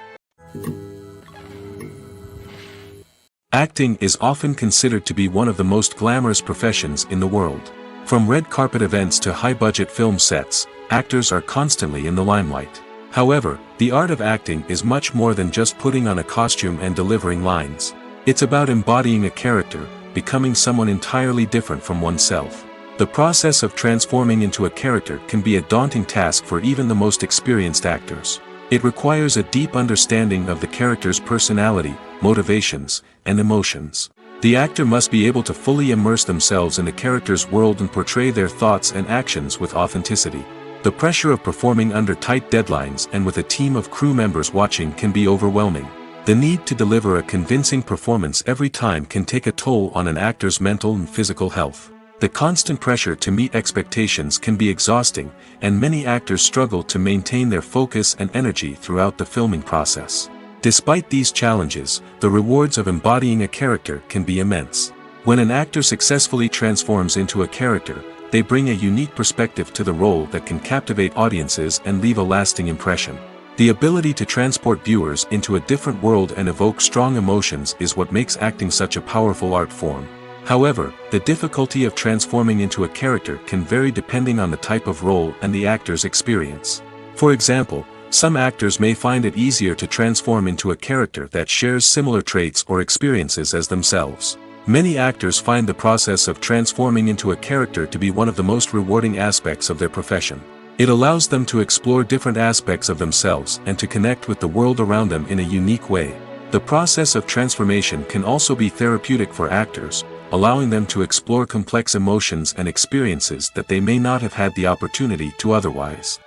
Acting is often considered to be one of the most glamorous professions in the world. From red carpet events to high-budget film sets, actors are constantly in the limelight. However, the art of acting is much more than just putting on a costume and delivering lines. It's about embodying a character, becoming someone entirely different from oneself. The process of transforming into a character can be a daunting task for even the most experienced actors. It requires a deep understanding of the character's personality, motivations, and emotions. The actor must be able to fully immerse themselves in the character's world and portray their thoughts and actions with authenticity. The pressure of performing under tight deadlines and with a team of crew members watching can be overwhelming. The need to deliver a convincing performance every time can take a toll on an actor's mental and physical health. The constant pressure to meet expectations can be exhausting, and many actors struggle to maintain their focus and energy throughout the filming process. Despite these challenges, the rewards of embodying a character can be immense. When an actor successfully transforms into a character, they bring a unique perspective to the role that can captivate audiences and leave a lasting impression. The ability to transport viewers into a different world and evoke strong emotions is what makes acting such a powerful art form. However, the difficulty of transforming into a character can vary depending on the type of role and the actor's experience. For example, some actors may find it easier to transform into a character that shares similar traits or experiences as themselves. Many actors find the process of transforming into a character to be one of the most rewarding aspects of their profession. It allows them to explore different aspects of themselves and to connect with the world around them in a unique way. The process of transformation can also be therapeutic for actors, allowing them to explore complex emotions and experiences that they may not have had the opportunity to otherwise.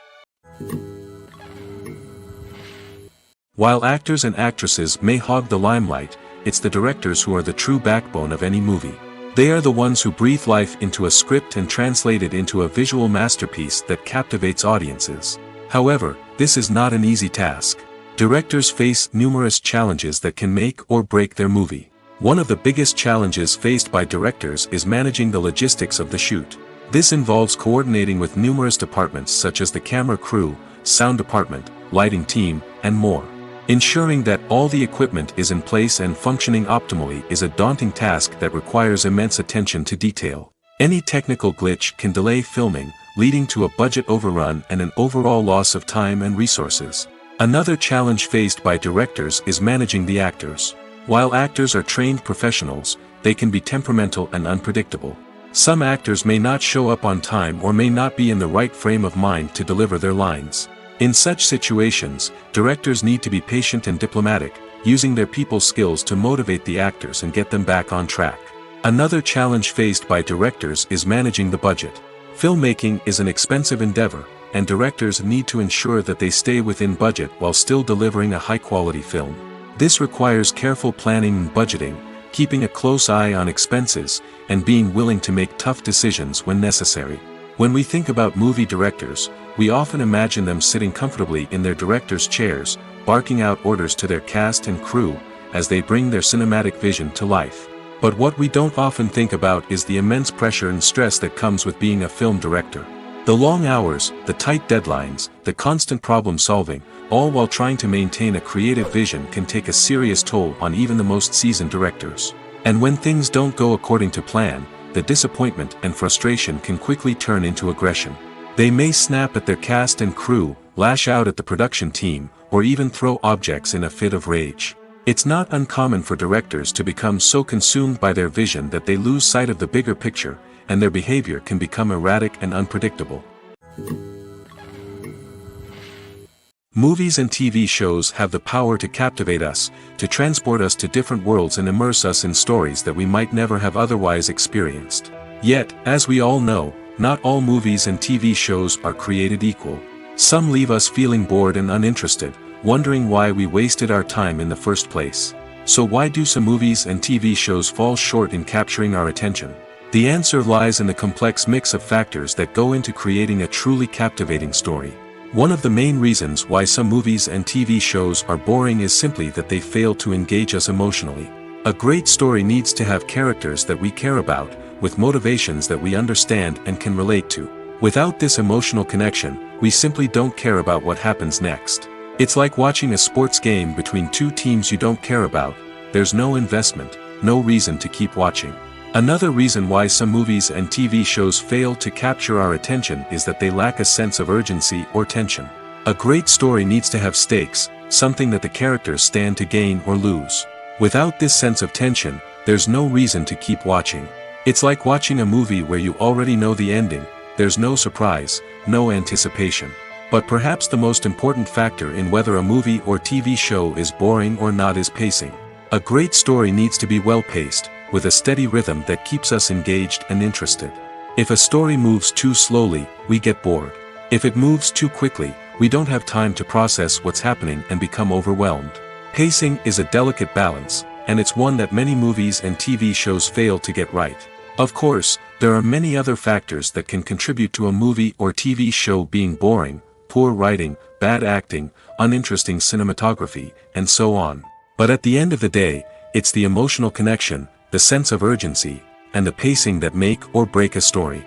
While actors and actresses may hog the limelight, it's the directors who are the true backbone of any movie. They are the ones who breathe life into a script and translate it into a visual masterpiece that captivates audiences. However, this is not an easy task. Directors face numerous challenges that can make or break their movie. One of the biggest challenges faced by directors is managing the logistics of the shoot. This involves coordinating with numerous departments such as the camera crew, sound department, lighting team, and more. Ensuring that all the equipment is in place and functioning optimally is a daunting task that requires immense attention to detail. Any technical glitch can delay filming, leading to a budget overrun and an overall loss of time and resources. Another challenge faced by directors is managing the actors. While actors are trained professionals, they can be temperamental and unpredictable. Some actors may not show up on time or may not be in the right frame of mind to deliver their lines. In such situations, directors need to be patient and diplomatic, using their people skills to motivate the actors and get them back on track. Another challenge faced by directors is managing the budget. Filmmaking is an expensive endeavor, and directors need to ensure that they stay within budget while still delivering a high-quality film. This requires careful planning and budgeting, keeping a close eye on expenses, and being willing to make tough decisions when necessary. When we think about movie directors, we often imagine them sitting comfortably in their director's chairs, barking out orders to their cast and crew, as they bring their cinematic vision to life. But what we don't often think about is the immense pressure and stress that comes with being a film director. The long hours, the tight deadlines, the constant problem solving, all while trying to maintain a creative vision can take a serious toll on even the most seasoned directors. And when things don't go according to plan, the disappointment and frustration can quickly turn into aggression. They may snap at their cast and crew, lash out at the production team, or even throw objects in a fit of rage. It's not uncommon for directors to become so consumed by their vision that they lose sight of the bigger picture, and their behavior can become erratic and unpredictable. Movies and TV shows have the power to captivate us, to transport us to different worlds and immerse us in stories that we might never have otherwise experienced. Yet, as we all know, not all movies and TV shows are created equal. Some leave us feeling bored and uninterested, wondering why we wasted our time in the first place. So why do some movies and TV shows fall short in capturing our attention? The answer lies in the complex mix of factors that go into creating a truly captivating story. One of the main reasons why some movies and TV shows are boring is simply that they fail to engage us emotionally. A great story needs to have characters that we care about, with motivations that we understand and can relate to. Without this emotional connection, we simply don't care about what happens next. It's like watching a sports game between two teams you don't care about. There's no investment, no reason to keep watching. Another reason why some movies and TV shows fail to capture our attention is that they lack a sense of urgency or tension. A great story needs to have stakes, something that the characters stand to gain or lose. Without this sense of tension, there's no reason to keep watching. It's like watching a movie where you already know the ending. There's no surprise, no anticipation. But perhaps the most important factor in whether a movie or TV show is boring or not is pacing. A great story needs to be well-paced, with a steady rhythm that keeps us engaged and interested. If a story moves too slowly, we get bored. If it moves too quickly, we don't have time to process what's happening and become overwhelmed. Pacing is a delicate balance, and it's one that many movies and TV shows fail to get right. Of course, there are many other factors that can contribute to a movie or TV show being boring: poor writing, bad acting, uninteresting cinematography, and so on. But at the end of the day, it's the emotional connection, the sense of urgency, and the pacing that make or break a story.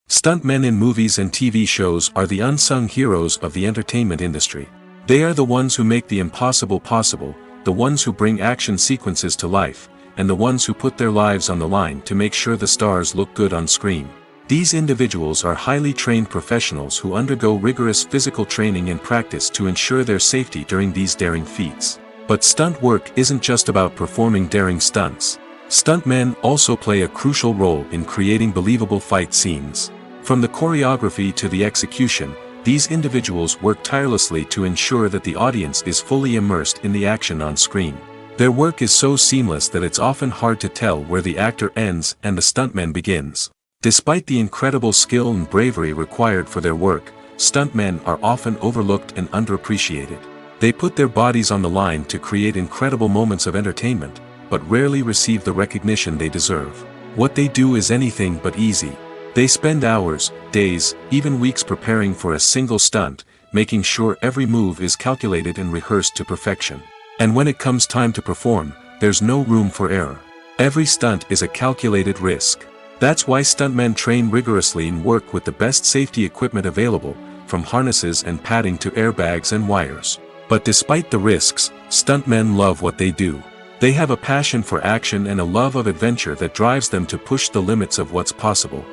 Stuntmen in movies and TV shows are the unsung heroes of the entertainment industry. They are the ones who make the impossible possible, the ones who bring action sequences to life, and the ones who put their lives on the line to make sure the stars look good on screen. These individuals are highly trained professionals who undergo rigorous physical training and practice to ensure their safety during these daring feats. But stunt work isn't just about performing daring stunts. Stuntmen also play a crucial role in creating believable fight scenes. From the choreography to the execution, these individuals work tirelessly to ensure that the audience is fully immersed in the action on screen. Their work is so seamless that it's often hard to tell where the actor ends and the stuntman begins. Despite the incredible skill and bravery required for their work, stuntmen are often overlooked and underappreciated. They put their bodies on the line to create incredible moments of entertainment, but rarely receive the recognition they deserve. What they do is anything but easy. They spend hours, days, even weeks preparing for a single stunt, making sure every move is calculated and rehearsed to perfection. And when it comes time to perform, there's no room for error. Every stunt is a calculated risk. That's why stuntmen train rigorously and work with the best safety equipment available, from harnesses and padding to airbags and wires. But despite the risks, stuntmen love what they do. They have a passion for action and a love of adventure that drives them to push the limits of what's possible.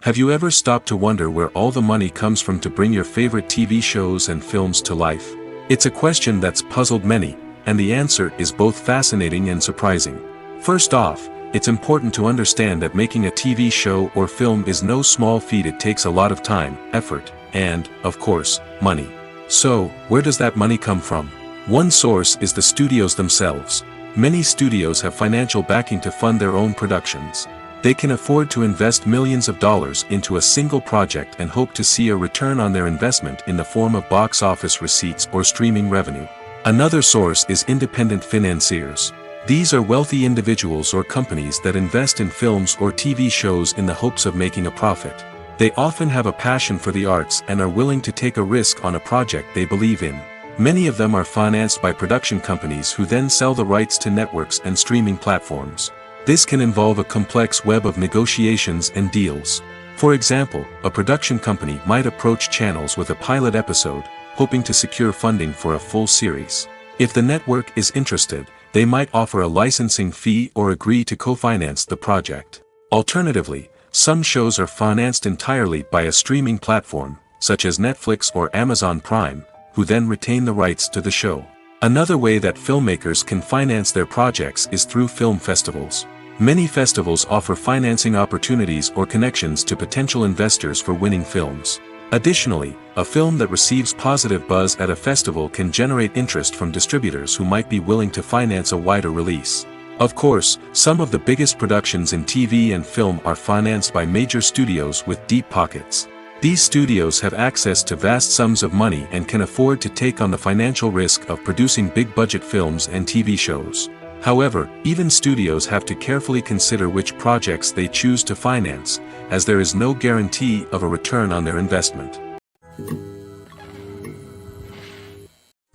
Have you ever stopped to wonder where all the money comes from to bring your favorite TV shows and films to life? It's a question that's puzzled many, and the answer is both fascinating and surprising. First off, it's important to understand that making a TV show or film is no small feat. It takes a lot of time, effort, and, of course, money. So, where does that money come from? One source is the studios themselves. Many studios have financial backing to fund their own productions. They can afford to invest millions of dollars into a single project and hope to see a return on their investment in the form of box office receipts or streaming revenue. Another source is independent financiers. These are wealthy individuals or companies that invest in films or TV shows in the hopes of making a profit. They often have a passion for the arts and are willing to take a risk on a project they believe in. Many of them are financed by production companies who then sell the rights to networks and streaming platforms. This can involve a complex web of negotiations and deals. For example, a production company might approach channels with a pilot episode, hoping to secure funding for a full series. If the network is interested, they might offer a licensing fee or agree to co-finance the project. Alternatively, some shows are financed entirely by a streaming platform, such as Netflix or Amazon Prime, who then retain the rights to the show. Another way that filmmakers can finance their projects is through film festivals. Many festivals offer financing opportunities or connections to potential investors for winning films. Additionally, a film that receives positive buzz at a festival can generate interest from distributors who might be willing to finance a wider release. Of course, some of the biggest productions in TV and film are financed by major studios with deep pockets. These studios have access to vast sums of money and can afford to take on the financial risk of producing big-budget films and TV shows. However, even studios have to carefully consider which projects they choose to finance, as there is no guarantee of a return on their investment.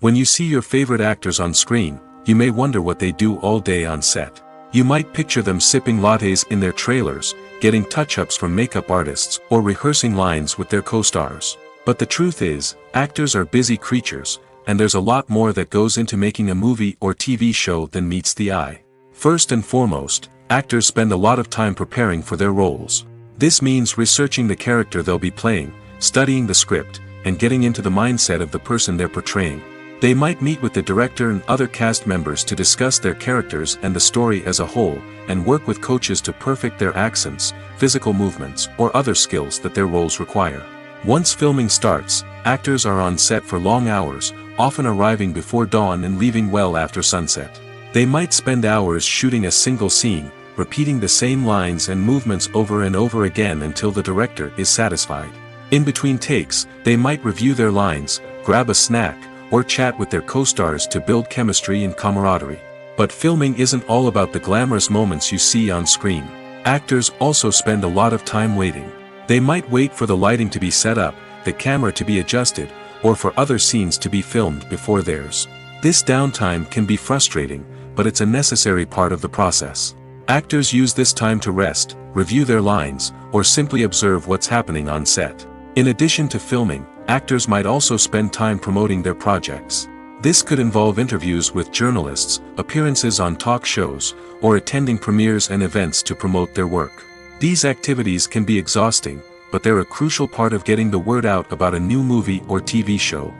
When you see your favorite actors on screen, you may wonder what they do all day on set. You might picture them sipping lattes in their trailers, getting touch-ups from makeup artists, or rehearsing lines with their co-stars. But the truth is, actors are busy creatures, and there's a lot more that goes into making a movie or TV show than meets the eye. First and foremost, actors spend a lot of time preparing for their roles. This means researching the character they'll be playing, studying the script, and getting into the mindset of the person they're portraying. They might meet with the director and other cast members to discuss their characters and the story as a whole, and work with coaches to perfect their accents, physical movements, or other skills that their roles require. Once filming starts, actors are on set for long hours, often arriving before dawn and leaving well after sunset. They might spend hours shooting a single scene, repeating the same lines and movements over and over again until the director is satisfied. In between takes, they might review their lines, grab a snack, or chat with their co-stars to build chemistry and camaraderie. But filming isn't all about the glamorous moments you see on screen. Actors also spend a lot of time waiting. They might wait for the lighting to be set up, the camera to be adjusted, or for other scenes to be filmed before theirs. This downtime can be frustrating, but it's a necessary part of the process. Actors use this time to rest, review their lines, or simply observe what's happening on set. In addition to filming, actors might also spend time promoting their projects. This could involve interviews with journalists, appearances on talk shows, or attending premieres and events to promote their work. These activities can be exhausting, but they're a crucial part of getting the word out about a new movie or TV show.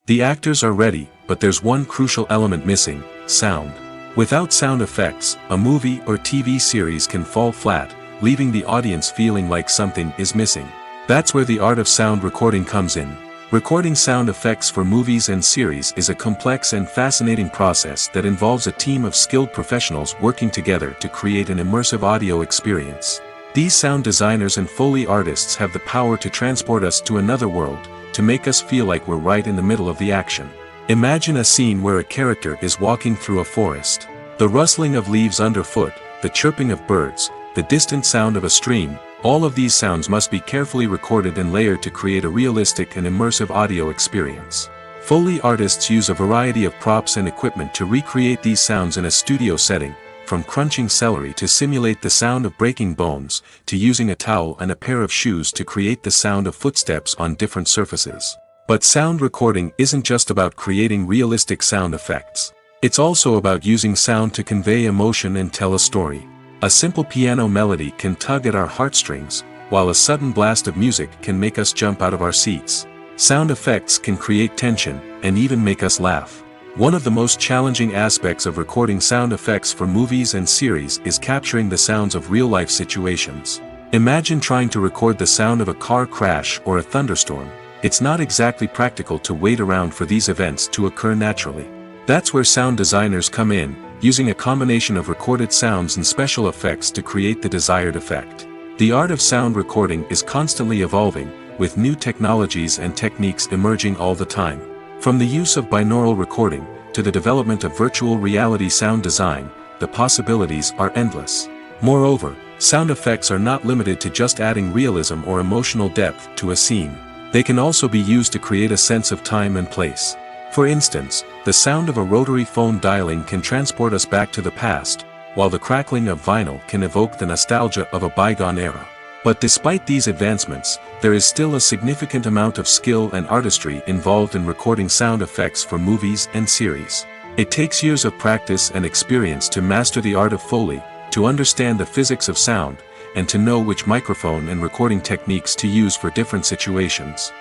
The actors are ready, but there's one crucial element missing: sound. Without sound effects, a movie or TV series can fall flat, leaving the audience feeling like something is missing. That's where the art of sound recording comes in. Recording sound effects for movies and series is a complex and fascinating process that involves a team of skilled professionals working together to create an immersive audio experience. These sound designers and Foley artists have the power to transport us to another world, to make us feel like we're right in the middle of the action. Imagine a scene where a character is walking through a forest. The rustling of leaves underfoot, the chirping of birds, the distant sound of a stream, all of these sounds must be carefully recorded and layered to create a realistic and immersive audio experience. Foley artists use a variety of props and equipment to recreate these sounds in a studio setting, from crunching celery to simulate the sound of breaking bones, to using a towel and a pair of shoes to create the sound of footsteps on different surfaces. But sound recording isn't just about creating realistic sound effects. It's also about using sound to convey emotion and tell a story. A simple piano melody can tug at our heartstrings, while a sudden blast of music can make us jump out of our seats. Sound effects can create tension, and even make us laugh. One of the most challenging aspects of recording sound effects for movies and series is capturing the sounds of real-life situations. Imagine trying to record the sound of a car crash or a thunderstorm. It's not exactly practical to wait around for these events to occur naturally. That's where sound designers come in, using a combination of recorded sounds and special effects to create the desired effect. The art of sound recording is constantly evolving, with new technologies and techniques emerging all the time. From the use of binaural recording, to the development of virtual reality sound design, the possibilities are endless. Moreover, sound effects are not limited to just adding realism or emotional depth to a scene. They can also be used to create a sense of time and place. For instance, the sound of a rotary phone dialing can transport us back to the past, while the crackling of vinyl can evoke the nostalgia of a bygone era. But despite these advancements, there is still a significant amount of skill and artistry involved in recording sound effects for movies and series. It takes years of practice and experience to master the art of Foley, to understand the physics of sound, and to know which microphone and recording techniques to use for different situations.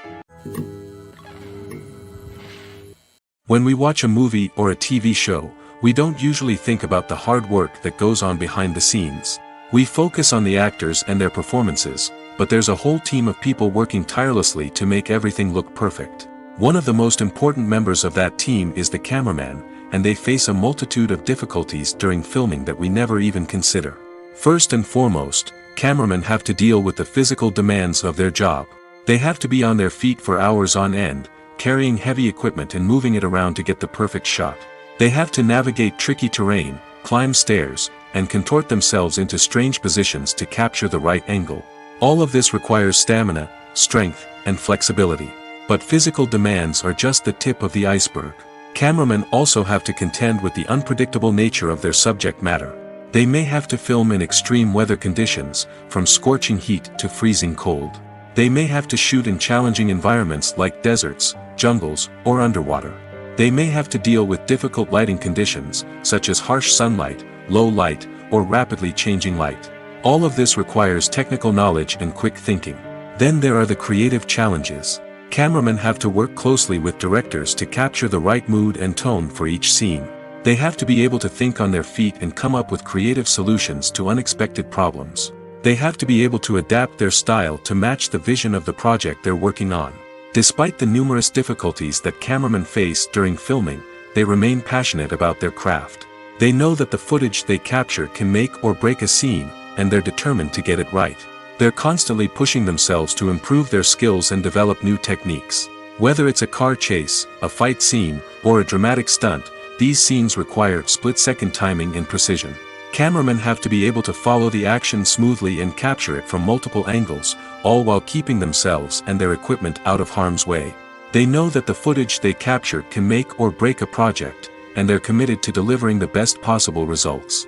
When we watch a movie or a TV show, we don't usually think about the hard work that goes on behind the scenes. We focus on the actors and their performances, but there's a whole team of people working tirelessly to make everything look perfect. One of the most important members of that team is the cameraman, and they face a multitude of difficulties during filming that we never even consider. First and foremost, cameramen have to deal with the physical demands of their job. They have to be on their feet for hours on end, carrying heavy equipment and moving it around to get the perfect shot. They have to navigate tricky terrain, climb stairs, and contort themselves into strange positions to capture the right angle. All of this requires stamina, strength, and flexibility. But physical demands are just the tip of the iceberg. Cameramen also have to contend with the unpredictable nature of their subject matter. They may have to film in extreme weather conditions, from scorching heat to freezing cold. They may have to shoot in challenging environments like deserts, jungles, or underwater. They may have to deal with difficult lighting conditions, such as harsh sunlight, low light, or rapidly changing light. All of this requires technical knowledge and quick thinking. Then there are the creative challenges. Cameramen have to work closely with directors to capture the right mood and tone for each scene. They have to be able to think on their feet and come up with creative solutions to unexpected problems. They have to be able to adapt their style to match the vision of the project they're working on. Despite the numerous difficulties that cameramen face during filming, they remain passionate about their craft. They know that the footage they capture can make or break a scene, and they're determined to get it right. They're constantly pushing themselves to improve their skills and develop new techniques. Whether it's a car chase, a fight scene, or a dramatic stunt, these scenes require split-second timing and precision. Cameramen have to be able to follow the action smoothly and capture it from multiple angles, all while keeping themselves and their equipment out of harm's way. They know that the footage they capture can make or break a project, and they're committed to delivering the best possible results.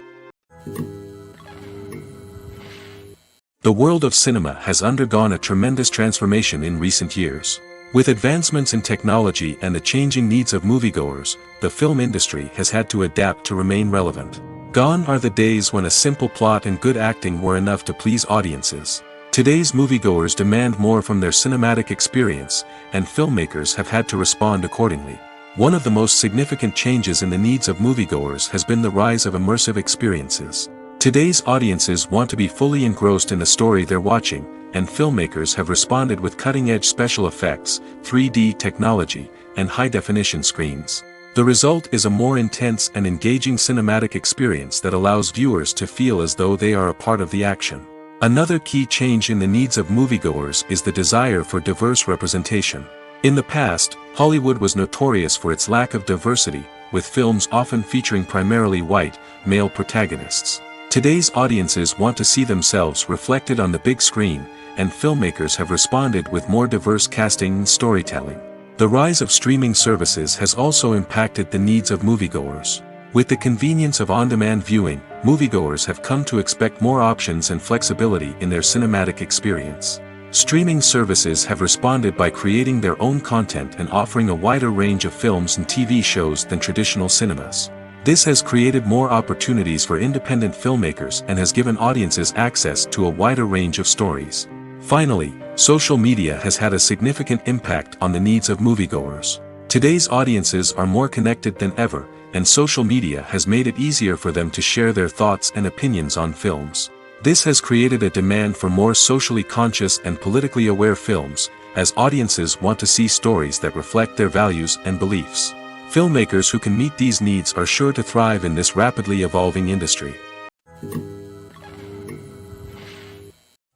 The world of cinema has undergone a tremendous transformation in recent years. With advancements in technology and the changing needs of moviegoers, the film industry has had to adapt to remain relevant. Gone are the days when a simple plot and good acting were enough to please audiences. Today's moviegoers demand more from their cinematic experience, and filmmakers have had to respond accordingly. One of the most significant changes in the needs of moviegoers has been the rise of immersive experiences. Today's audiences want to be fully engrossed in the story they're watching, and filmmakers have responded with cutting-edge special effects, 3D technology, and high-definition screens. The result is a more intense and engaging cinematic experience that allows viewers to feel as though they are a part of the action. Another key change in the needs of moviegoers is the desire for diverse representation. In the past, Hollywood was notorious for its lack of diversity, with films often featuring primarily white, male protagonists. Today's audiences want to see themselves reflected on the big screen, and filmmakers have responded with more diverse casting and storytelling. The rise of streaming services has also impacted the needs of moviegoers. With the convenience of on-demand viewing, moviegoers have come to expect more options and flexibility in their cinematic experience. Streaming services have responded by creating their own content and offering a wider range of films and TV shows than traditional cinemas. This has created more opportunities for independent filmmakers and has given audiences access to a wider range of stories. Finally, social media has had a significant impact on the needs of moviegoers. Today's audiences are more connected than ever, and social media has made it easier for them to share their thoughts and opinions on films. This has created a demand for more socially conscious and politically aware films, as audiences want to see stories that reflect their values and beliefs. Filmmakers who can meet these needs are sure to thrive in this rapidly evolving industry.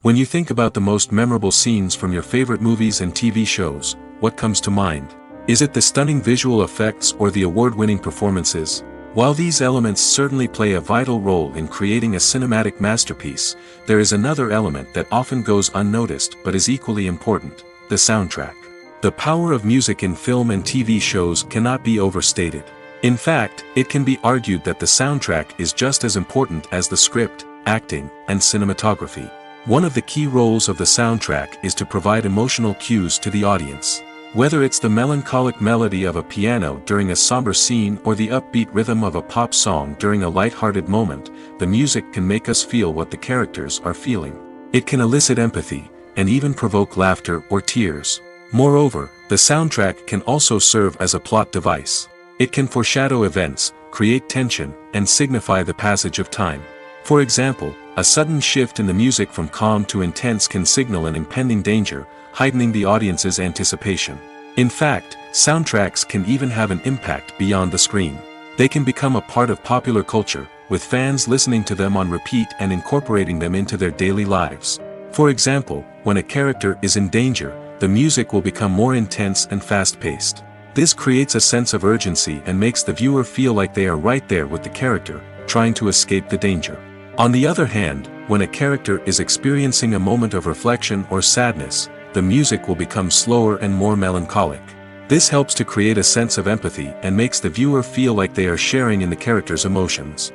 When you think about the most memorable scenes from your favorite movies and TV shows, what comes to mind? Is it the stunning visual effects or the award-winning performances? While these elements certainly play a vital role in creating a cinematic masterpiece, there is another element that often goes unnoticed but is equally important: the soundtrack. The power of music in film and TV shows cannot be overstated. In fact, it can be argued that the soundtrack is just as important as the script, acting, and cinematography. One of the key roles of the soundtrack is to provide emotional cues to the audience. Whether it's the melancholic melody of a piano during a somber scene or the upbeat rhythm of a pop song during a light-hearted moment, the music can make us feel what the characters are feeling. It can elicit empathy, and even provoke laughter or tears. Moreover, the soundtrack can also serve as a plot device. It can foreshadow events, create tension, and signify the passage of time. For example, a sudden shift in the music from calm to intense can signal an impending danger, heightening the audience's anticipation. In fact, soundtracks can even have an impact beyond the screen. They can become a part of popular culture, with fans listening to them on repeat and incorporating them into their daily lives. For example, when a character is in danger, the music will become more intense and fast-paced. This creates a sense of urgency and makes the viewer feel like they are right there with the character, trying to escape the danger. On the other hand, when a character is experiencing a moment of reflection or sadness, the music will become slower and more melancholic. This helps to create a sense of empathy and makes the viewer feel like they are sharing in the character's emotions.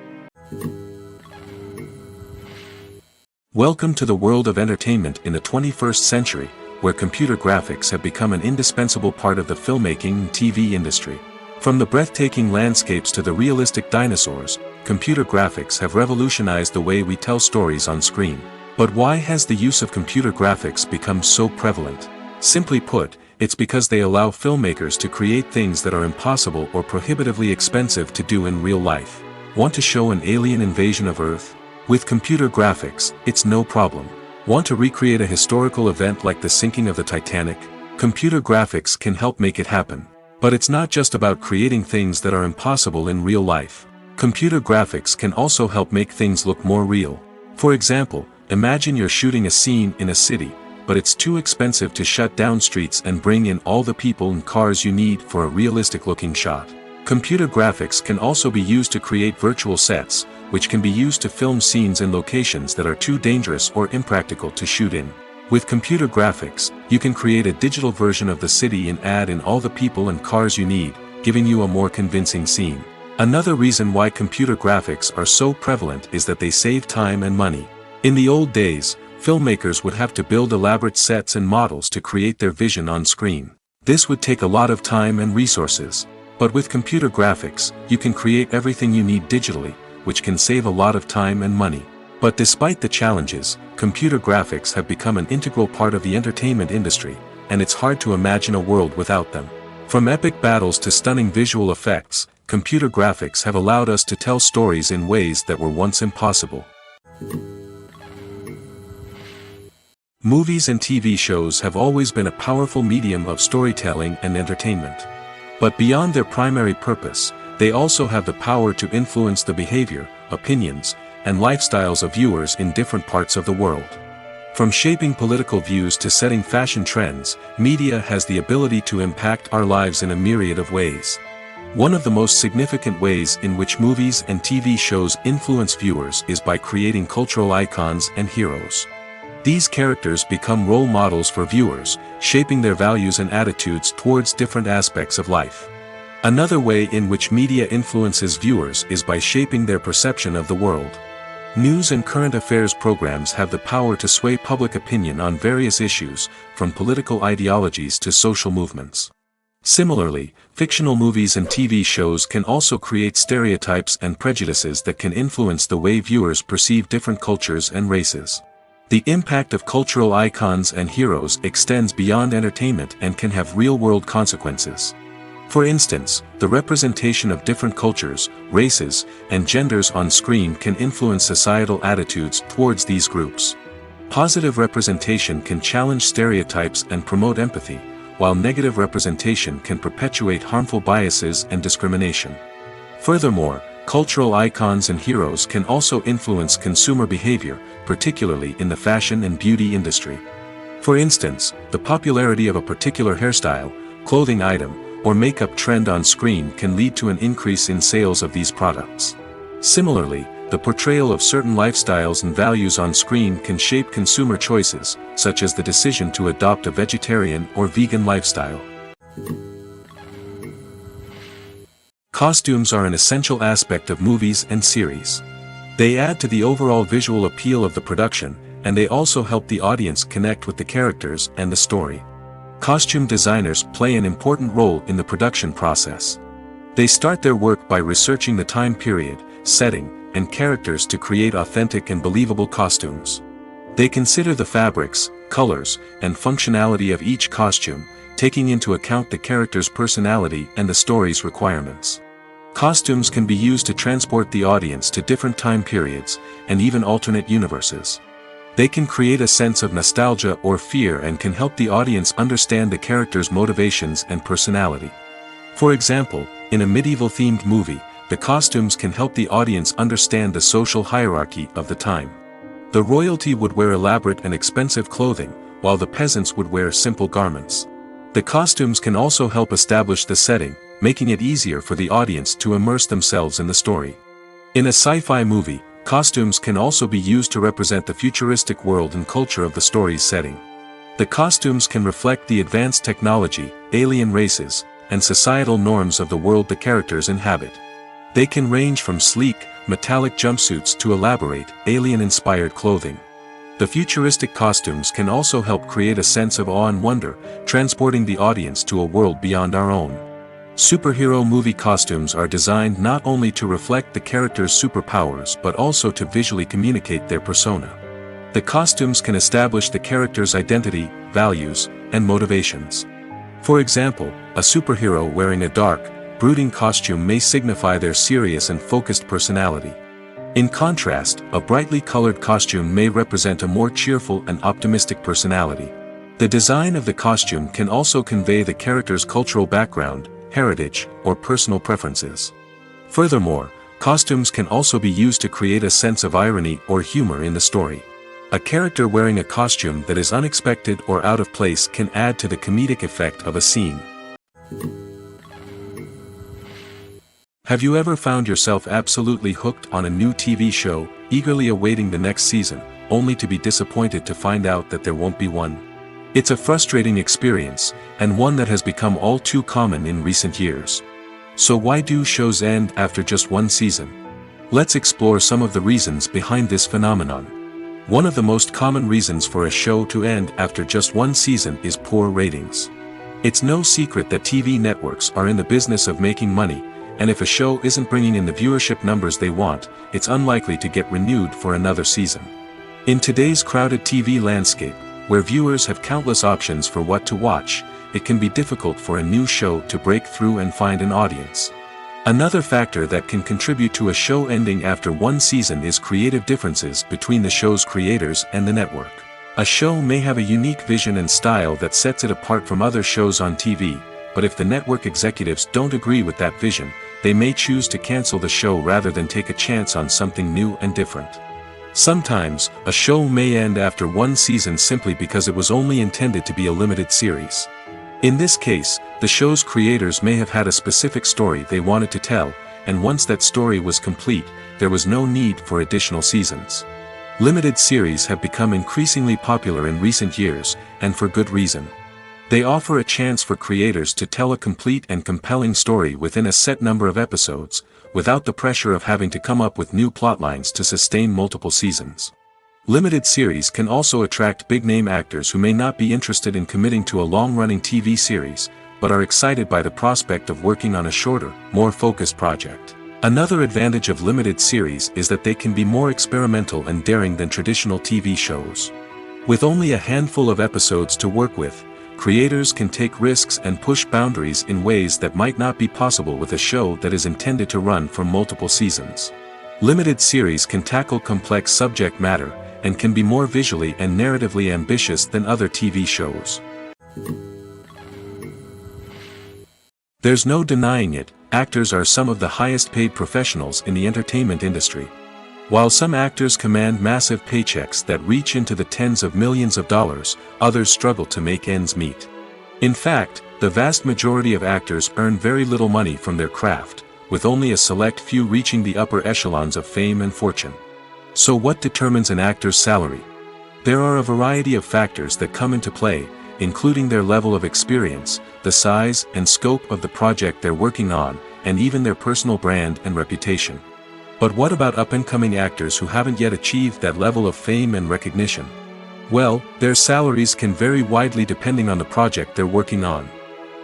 Welcome to the world of entertainment in the 21st century, where computer graphics have become an indispensable part of the filmmaking and TV industry. From the breathtaking landscapes to the realistic dinosaurs, computer graphics have revolutionized the way we tell stories on screen. But why has the use of computer graphics become so prevalent? Simply put, it's because they allow filmmakers to create things that are impossible or prohibitively expensive to do in real life. Want to show an alien invasion of Earth? With computer graphics, it's no problem. Want to recreate a historical event like the sinking of the Titanic? Computer graphics can help make it happen. But it's not just about creating things that are impossible in real life. Computer graphics can also help make things look more real. For example, imagine you're shooting a scene in a city, but it's too expensive to shut down streets and bring in all the people and cars you need for a realistic-looking shot. Computer graphics can also be used to create virtual sets, which can be used to film scenes in locations that are too dangerous or impractical to shoot in. With computer graphics, you can create a digital version of the city and add in all the people and cars you need, giving you a more convincing scene. Another reason why computer graphics are so prevalent is that they save time and money. In the old days, filmmakers would have to build elaborate sets and models to create their vision on screen. This would take a lot of time and resources. But with computer graphics, you can create everything you need digitally, which can save a lot of time and money. But despite the challenges, computer graphics have become an integral part of the entertainment industry, and it's hard to imagine a world without them. From epic battles to stunning visual effects, computer graphics have allowed us to tell stories in ways that were once impossible. Movies and TV shows have always been a powerful medium of storytelling and entertainment. But beyond their primary purpose, they also have the power to influence the behavior, opinions, and lifestyles of viewers in different parts of the world. From shaping political views to setting fashion trends, media has the ability to impact our lives in a myriad of ways. One of the most significant ways in which movies and TV shows influence viewers is by creating cultural icons and heroes. These characters become role models for viewers, shaping their values and attitudes towards different aspects of life. Another way in which media influences viewers is by shaping their perception of the world. News and current affairs programs have the power to sway public opinion on various issues, from political ideologies to social movements. Similarly, fictional movies and TV shows can also create stereotypes and prejudices that can influence the way viewers perceive different cultures and races. The impact of cultural icons and heroes extends beyond entertainment and can have real-world consequences. For instance, the representation of different cultures, races, and genders on screen can influence societal attitudes towards these groups. Positive representation can challenge stereotypes and promote empathy, while negative representation can perpetuate harmful biases and discrimination. Furthermore, cultural icons and heroes can also influence consumer behavior, particularly in the fashion and beauty industry. For instance, the popularity of a particular hairstyle, clothing item, or makeup trend on screen can lead to an increase in sales of these products. Similarly, the portrayal of certain lifestyles and values on screen can shape consumer choices, such as the decision to adopt a vegetarian or vegan lifestyle. Costumes are an essential aspect of movies and series. They add to the overall visual appeal of the production, and they also help the audience connect with the characters and the story. Costume designers play an important role in the production process. They start their work by researching the time period, setting, and characters to create authentic and believable costumes. They consider the fabrics, colors, and functionality of each costume, taking into account the character's personality and the story's requirements. Costumes can be used to transport the audience to different time periods, and even alternate universes. They can create a sense of nostalgia or fear and can help the audience understand the character's motivations and personality. For example, in a medieval-themed movie, the costumes can help the audience understand the social hierarchy of the time. The royalty would wear elaborate and expensive clothing, while the peasants would wear simple garments. The costumes can also help establish the setting, making it easier for the audience to immerse themselves in the story. In a sci-fi movie, costumes can also be used to represent the futuristic world and culture of the story's setting. The costumes can reflect the advanced technology, alien races, and societal norms of the world the characters inhabit. They can range from sleek, metallic jumpsuits to elaborate, alien-inspired clothing. The futuristic costumes can also help create a sense of awe and wonder, transporting the audience to a world beyond our own. Superhero movie costumes are designed not only to reflect the character's superpowers but also to visually communicate their persona. The costumes can establish the character's identity, values, and motivations. For example, a superhero wearing a dark, brooding costume may signify their serious and focused personality. In contrast, a brightly colored costume may represent a more cheerful and optimistic personality. The design of the costume can also convey the character's cultural background, heritage, or personal preferences. Furthermore, costumes can also be used to create a sense of irony or humor in the story. A character wearing a costume that is unexpected or out of place can add to the comedic effect of a scene. Have you ever found yourself absolutely hooked on a new TV show, eagerly awaiting the next season, only to be disappointed to find out that there won't be one? It's a frustrating experience, and one that has become all too common in recent years. So why do shows end after just one season? Let's explore some of the reasons behind this phenomenon. One of the most common reasons for a show to end after just one season is poor ratings. It's no secret that TV networks are in the business of making money, and if a show isn't bringing in the viewership numbers they want, it's unlikely to get renewed for another season. In today's crowded TV landscape, where viewers have countless options for what to watch, it can be difficult for a new show to break through and find an audience. Another factor that can contribute to a show ending after one season is creative differences between the show's creators and the network. A show may have a unique vision and style that sets it apart from other shows on TV, but if the network executives don't agree with that vision, they may choose to cancel the show rather than take a chance on something new and different. Sometimes, a show may end after one season simply because it was only intended to be a limited series. In this case, the show's creators may have had a specific story they wanted to tell, and once that story was complete, there was no need for additional seasons. Limited series have become increasingly popular in recent years, and for good reason. They offer a chance for creators to tell a complete and compelling story within a set number of episodes, without the pressure of having to come up with new plotlines to sustain multiple seasons. Limited series can also attract big-name actors who may not be interested in committing to a long-running TV series, but are excited by the prospect of working on a shorter, more focused project. Another advantage of limited series is that they can be more experimental and daring than traditional TV shows. With only a handful of episodes to work with, creators can take risks and push boundaries in ways that might not be possible with a show that is intended to run for multiple seasons. Limited series can tackle complex subject matter, and can be more visually and narratively ambitious than other TV shows. There's no denying it, actors are some of the highest paid professionals in the entertainment industry. While some actors command massive paychecks that reach into the tens of millions of dollars, others struggle to make ends meet. In fact, the vast majority of actors earn very little money from their craft, with only a select few reaching the upper echelons of fame and fortune. So what determines an actor's salary? There are a variety of factors that come into play, including their level of experience, the size and scope of the project they're working on, and even their personal brand and reputation. But what about up-and-coming actors who haven't yet achieved that level of fame and recognition? Well, their salaries can vary widely depending on the project they're working on.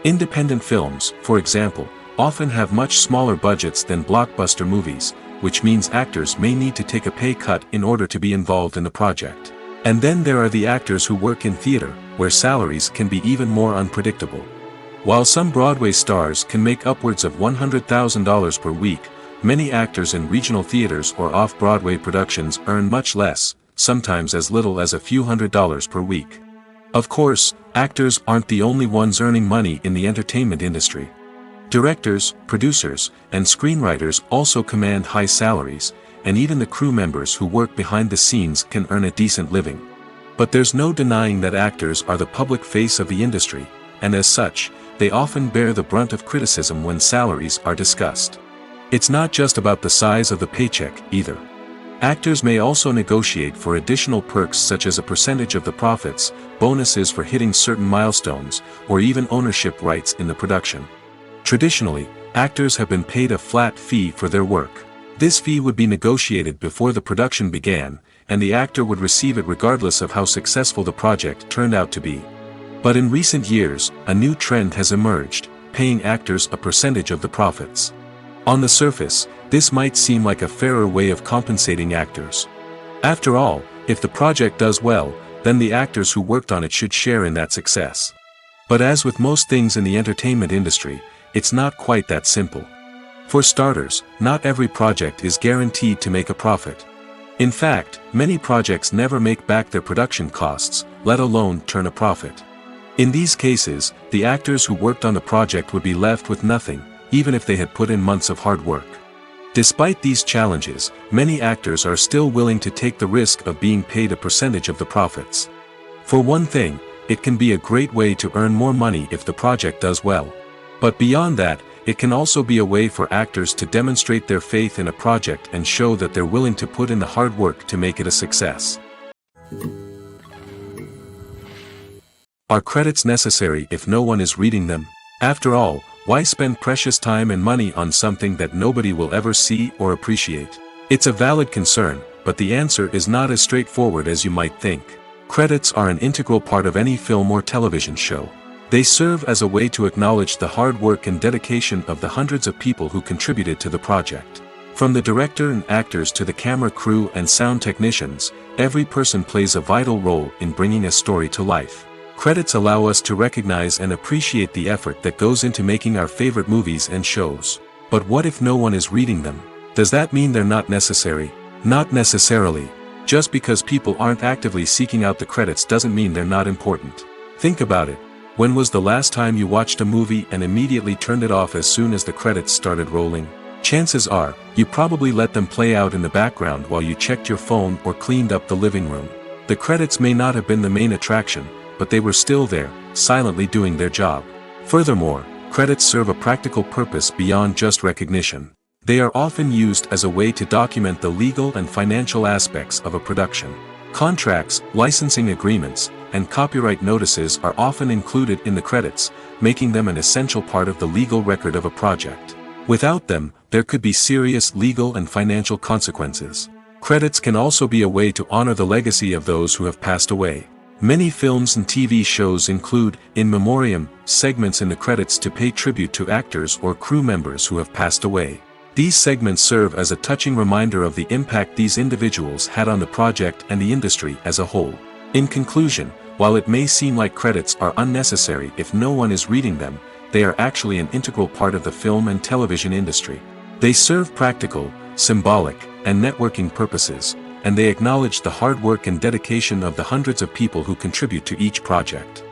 Independent films, for example, often have much smaller budgets than blockbuster movies, which means actors may need to take a pay cut in order to be involved in the project. And then there are the actors who work in theater, where salaries can be even more unpredictable. While some Broadway stars can make upwards of $100,000 per week, many actors in regional theaters or off-Broadway productions earn much less, sometimes as little as a few $100s per week. Of course, actors aren't the only ones earning money in the entertainment industry. Directors, producers, and screenwriters also command high salaries, and even the crew members who work behind the scenes can earn a decent living. But there's no denying that actors are the public face of the industry, and as such, they often bear the brunt of criticism when salaries are discussed. It's not just about the size of the paycheck, either. Actors may also negotiate for additional perks such as a percentage of the profits, bonuses for hitting certain milestones, or even ownership rights in the production. Traditionally, actors have been paid a flat fee for their work. This fee would be negotiated before the production began, and the actor would receive it regardless of how successful the project turned out to be. But in recent years, a new trend has emerged, paying actors a percentage of the profits. On the surface, this might seem like a fairer way of compensating actors. After all, if the project does well, then the actors who worked on it should share in that success. But as with most things in the entertainment industry, it's not quite that simple. For starters, not every project is guaranteed to make a profit. In fact, many projects never make back their production costs, let alone turn a profit. In these cases, the actors who worked on the project would be left with nothing, even if they had put in months of hard work. Despite these challenges, many actors are still willing to take the risk of being paid a percentage of the profits. For one thing, it can be a great way to earn more money if the project does well. But beyond that, it can also be a way for actors to demonstrate their faith in a project and show that they're willing to put in the hard work to make it a success. Are credits necessary if no one is reading them? After all, why spend precious time and money on something that nobody will ever see or appreciate? It's a valid concern, but the answer is not as straightforward as you might think. Credits are an integral part of any film or television show. They serve as a way to acknowledge the hard work and dedication of the hundreds of people who contributed to the project. From the director and actors to the camera crew and sound technicians, every person plays a vital role in bringing a story to life. Credits allow us to recognize and appreciate the effort that goes into making our favorite movies and shows. But what if no one is reading them? Does that mean they're not necessary? Not necessarily. Just because people aren't actively seeking out the credits doesn't mean they're not important. Think about it. When was the last time you watched a movie and immediately turned it off as soon as the credits started rolling? Chances are, you probably let them play out in the background while you checked your phone or cleaned up the living room. The credits may not have been the main attraction, but they were still there, silently doing their job. Furthermore, credits serve a practical purpose beyond just recognition. They are often used as a way to document the legal and financial aspects of a production. Contracts, licensing agreements, and copyright notices are often included in the credits, making them an essential part of the legal record of a project. Without them, there could be serious legal and financial consequences. Credits can also be a way to honor the legacy of those who have passed away. Many films and TV shows include, in memoriam, segments in the credits to pay tribute to actors or crew members who have passed away. These segments serve as a touching reminder of the impact these individuals had on the project and the industry as a whole. In conclusion, while it may seem like credits are unnecessary if no one is reading them, they are actually an integral part of the film and television industry. They serve practical, symbolic, and networking purposes, and they acknowledge the hard work and dedication of the hundreds of people who contribute to each project.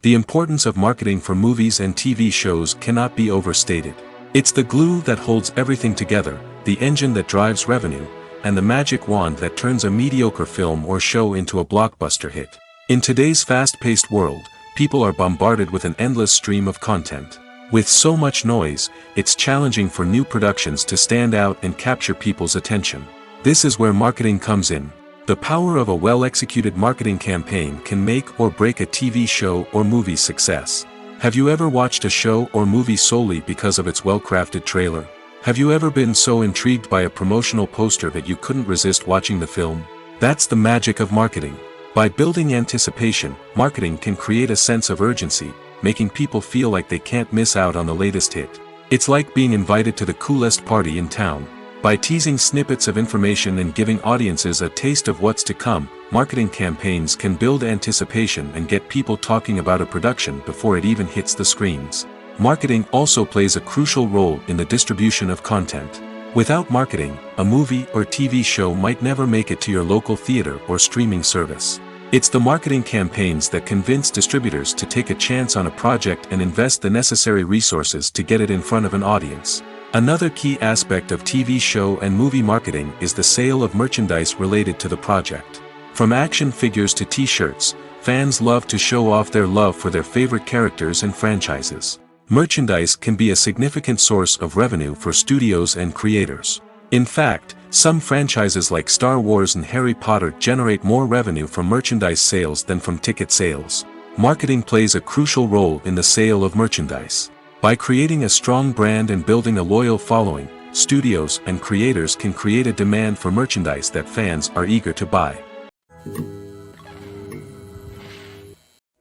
The importance of marketing for movies and TV shows cannot be overstated. It's the glue that holds everything together, the engine that drives revenue, and the magic wand that turns a mediocre film or show into a blockbuster hit. In today's fast-paced world, people are bombarded with an endless stream of content. With so much noise, it's challenging for new productions to stand out and capture people's attention. This is where marketing comes in. The power of a well-executed marketing campaign can make or break a TV show or movie's success. Have you ever watched a show or movie solely because of its well-crafted trailer? Have you ever been so intrigued by a promotional poster that you couldn't resist watching the film? That's the magic of marketing. By building anticipation, marketing can create a sense of urgency, making people feel like they can't miss out on the latest hit. It's like being invited to the coolest party in town. By teasing snippets of information and giving audiences a taste of what's to come, marketing campaigns can build anticipation and get people talking about a production before it even hits the screens. Marketing also plays a crucial role in the distribution of content. Without marketing, a movie or TV show might never make it to your local theater or streaming service. It's the marketing campaigns that convince distributors to take a chance on a project and invest the necessary resources to get it in front of an audience. Another key aspect of TV show and movie marketing is the sale of merchandise related to the project. From action figures to t-shirts, fans love to show off their love for their favorite characters and franchises. Merchandise can be a significant source of revenue for studios and creators. In fact, some franchises like Star Wars and Harry Potter generate more revenue from merchandise sales than from ticket sales. Marketing plays a crucial role in the sale of merchandise. By creating a strong brand and building a loyal following, studios and creators can create a demand for merchandise that fans are eager to buy.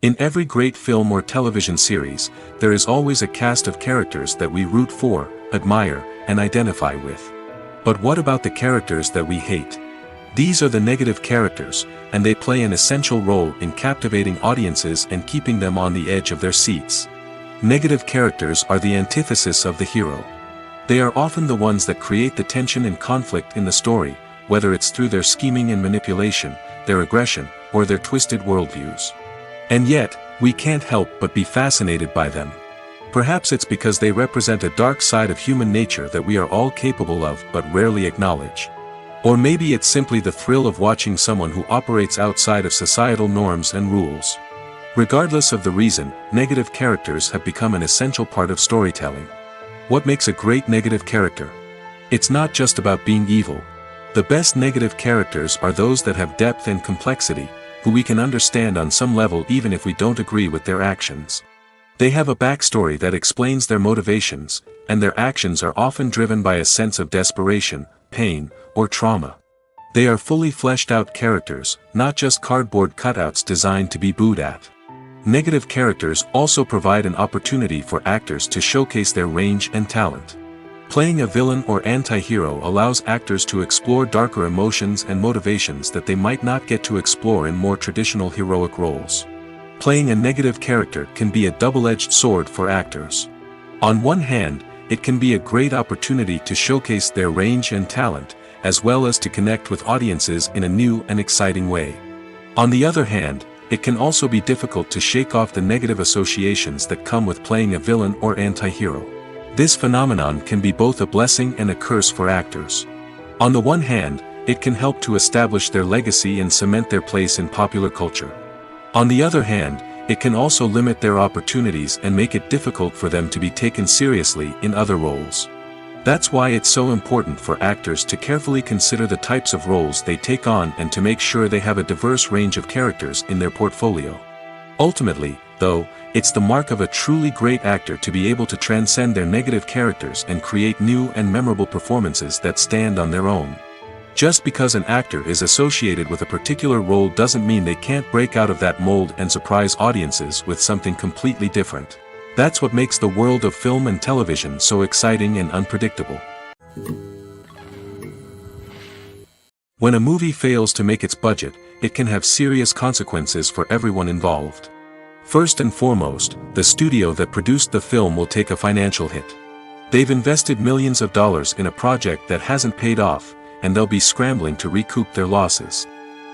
In every great film or television series, there is always a cast of characters that we root for, admire, and identify with. But what about the characters that we hate? These are the negative characters, and they play an essential role in captivating audiences and keeping them on the edge of their seats. Negative characters are the antithesis of the hero. They are often the ones that create the tension and conflict in the story, whether it's through their scheming and manipulation, their aggression, or their twisted worldviews. And yet, we can't help but be fascinated by them. Perhaps it's because they represent a dark side of human nature that we are all capable of but rarely acknowledge. Or maybe it's simply the thrill of watching someone who operates outside of societal norms and rules. Regardless of the reason, negative characters have become an essential part of storytelling. What makes a great negative character? It's not just about being evil. The best negative characters are those that have depth and complexity, who we can understand on some level even if we don't agree with their actions. They have a backstory that explains their motivations, and their actions are often driven by a sense of desperation, pain, or trauma. They are fully fleshed out characters, not just cardboard cutouts designed to be booed at. Negative characters also provide an opportunity for actors to showcase their range and talent. Playing a villain or anti-hero allows actors to explore darker emotions and motivations that they might not get to explore in more traditional heroic roles. Playing a negative character can be a double-edged sword for actors. On one hand, it can be a great opportunity to showcase their range and talent, as well as to connect with audiences in a new and exciting way. On the other hand, it can also be difficult to shake off the negative associations that come with playing a villain or anti-hero. This phenomenon can be both a blessing and a curse for actors. On the one hand, it can help to establish their legacy and cement their place in popular culture. On the other hand, it can also limit their opportunities and make it difficult for them to be taken seriously in other roles. That's why it's so important for actors to carefully consider the types of roles they take on and to make sure they have a diverse range of characters in their portfolio. Ultimately, though, it's the mark of a truly great actor to be able to transcend their negative characters and create new and memorable performances that stand on their own. Just because an actor is associated with a particular role doesn't mean they can't break out of that mold and surprise audiences with something completely different. That's what makes the world of film and television so exciting and unpredictable. When a movie fails to make its budget, it can have serious consequences for everyone involved. First and foremost, the studio that produced the film will take a financial hit. They've invested millions of dollars in a project that hasn't paid off, and they'll be scrambling to recoup their losses.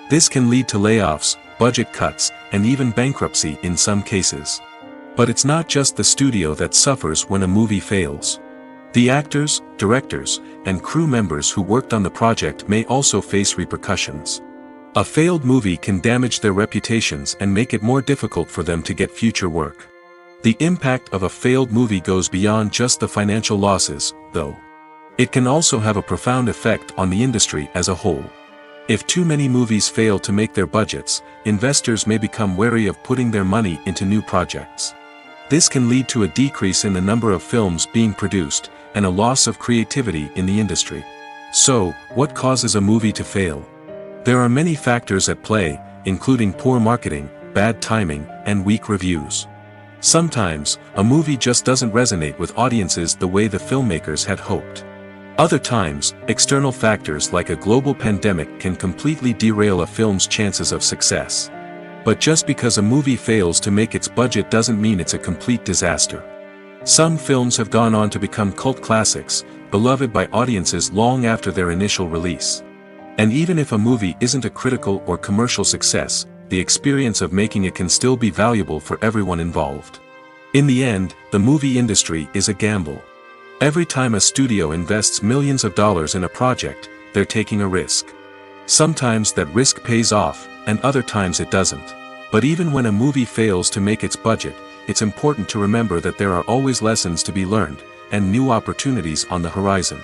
This can lead to layoffs, budget cuts, and even bankruptcy in some cases. But it's not just the studio that suffers when a movie fails. The actors, directors, and crew members who worked on the project may also face repercussions. A failed movie can damage their reputations and make it more difficult for them to get future work. The impact of a failed movie goes beyond just the financial losses, though. It can also have a profound effect on the industry as a whole. If too many movies fail to make their budgets, investors may become wary of putting their money into new projects. This can lead to a decrease in the number of films being produced, and a loss of creativity in the industry. So, what causes a movie to fail? There are many factors at play, including poor marketing, bad timing, and weak reviews. Sometimes, a movie just doesn't resonate with audiences the way the filmmakers had hoped. Other times, external factors like a global pandemic can completely derail a film's chances of success. But just because a movie fails to make its budget doesn't mean it's a complete disaster. Some films have gone on to become cult classics, beloved by audiences long after their initial release. And even if a movie isn't a critical or commercial success, the experience of making it can still be valuable for everyone involved. In the end, the movie industry is a gamble. Every time a studio invests millions of dollars in a project, they're taking a risk. Sometimes that risk pays off, and other times it doesn't. But even when a movie fails to make its budget, it's important to remember that there are always lessons to be learned, and new opportunities on the horizon.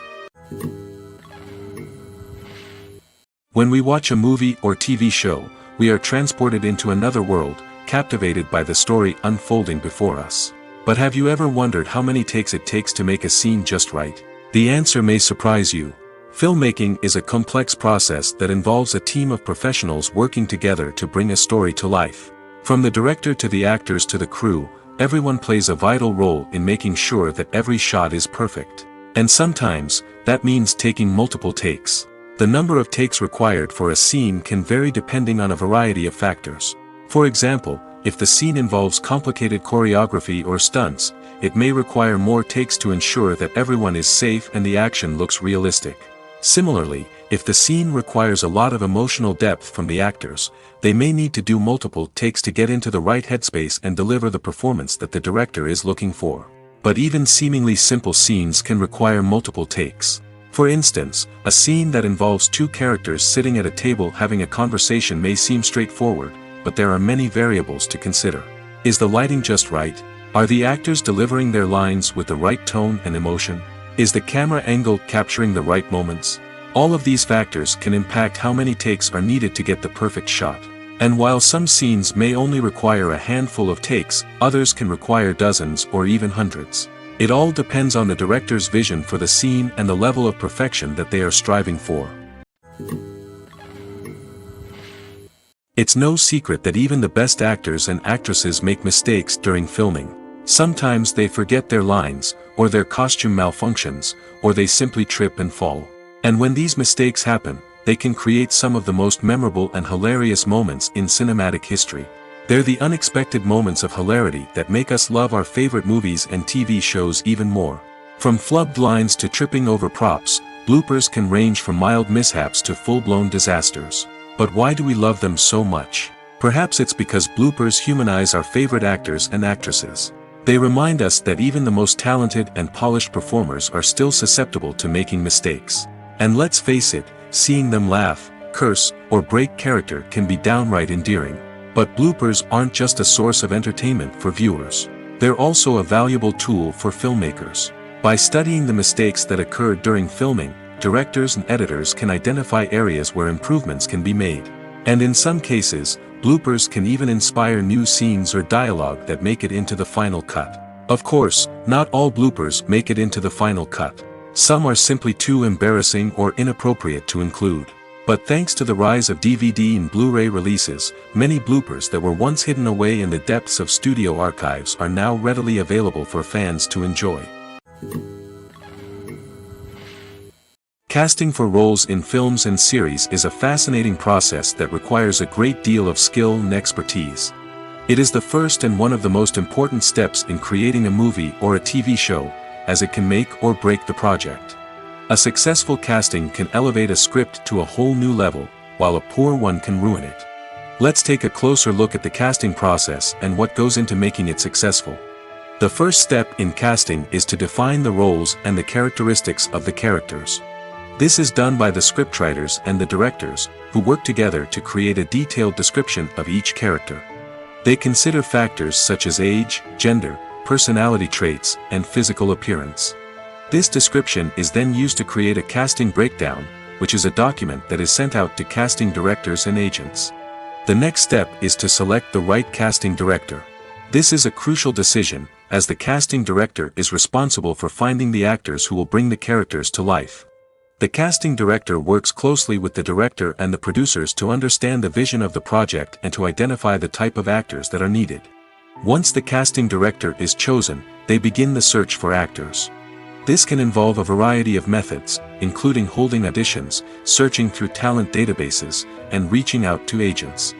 When we watch a movie or TV show, we are transported into another world, captivated by the story unfolding before us. But have you ever wondered how many takes it takes to make a scene just right? The answer may surprise you. Filmmaking is a complex process that involves a team of professionals working together to bring a story to life. From the director to the actors to the crew, everyone plays a vital role in making sure that every shot is perfect. And sometimes, that means taking multiple takes. The number of takes required for a scene can vary depending on a variety of factors. For example, if the scene involves complicated choreography or stunts, it may require more takes to ensure that everyone is safe and the action looks realistic. Similarly, if the scene requires a lot of emotional depth from the actors, they may need to do multiple takes to get into the right headspace and deliver the performance that the director is looking for. But even seemingly simple scenes can require multiple takes. For instance, a scene that involves two characters sitting at a table having a conversation may seem straightforward, but there are many variables to consider. Is the lighting just right? Are the actors delivering their lines with the right tone and emotion? Is the camera angle capturing the right moments? All of these factors can impact how many takes are needed to get the perfect shot. And while some scenes may only require a handful of takes, others can require dozens or even hundreds. It all depends on the director's vision for the scene and the level of perfection that they are striving for. It's no secret that even the best actors and actresses make mistakes during filming. Sometimes they forget their lines, or their costume malfunctions, or they simply trip and fall. And when these mistakes happen, they can create some of the most memorable and hilarious moments in cinematic history. They're the unexpected moments of hilarity that make us love our favorite movies and TV shows even more. From flubbed lines to tripping over props, bloopers can range from mild mishaps to full-blown disasters. But why do we love them so much? Perhaps it's because bloopers humanize our favorite actors and actresses. They remind us that even the most talented and polished performers are still susceptible to making mistakes. And let's face it, seeing them laugh, curse, or break character can be downright endearing. But bloopers aren't just a source of entertainment for viewers. They're also a valuable tool for filmmakers. By studying the mistakes that occurred during filming, directors and editors can identify areas where improvements can be made. And in some cases, bloopers can even inspire new scenes or dialogue that make it into the final cut. Of course, not all bloopers make it into the final cut. Some are simply too embarrassing or inappropriate to include. But thanks to the rise of DVD and Blu-ray releases, many bloopers that were once hidden away in the depths of studio archives are now readily available for fans to enjoy. Casting for roles in films and series is a fascinating process that requires a great deal of skill and expertise. It is the first and one of the most important steps in creating a movie or a TV show, as it can make or break the project. A successful casting can elevate a script to a whole new level, while a poor one can ruin it. Let's take a closer look at the casting process and what goes into making it successful. The first step in casting is to define the roles and the characteristics of the characters. This is done by the scriptwriters and the directors, who work together to create a detailed description of each character. They consider factors such as age, gender, personality traits, and physical appearance. This description is then used to create a casting breakdown, which is a document that is sent out to casting directors and agents. The next step is to select the right casting director. This is a crucial decision, as the casting director is responsible for finding the actors who will bring the characters to life. The casting director works closely with the director and the producers to understand the vision of the project and to identify the type of actors that are needed. Once the casting director is chosen, they begin the search for actors. This can involve a variety of methods, including holding auditions, searching through talent databases, and reaching out to agents.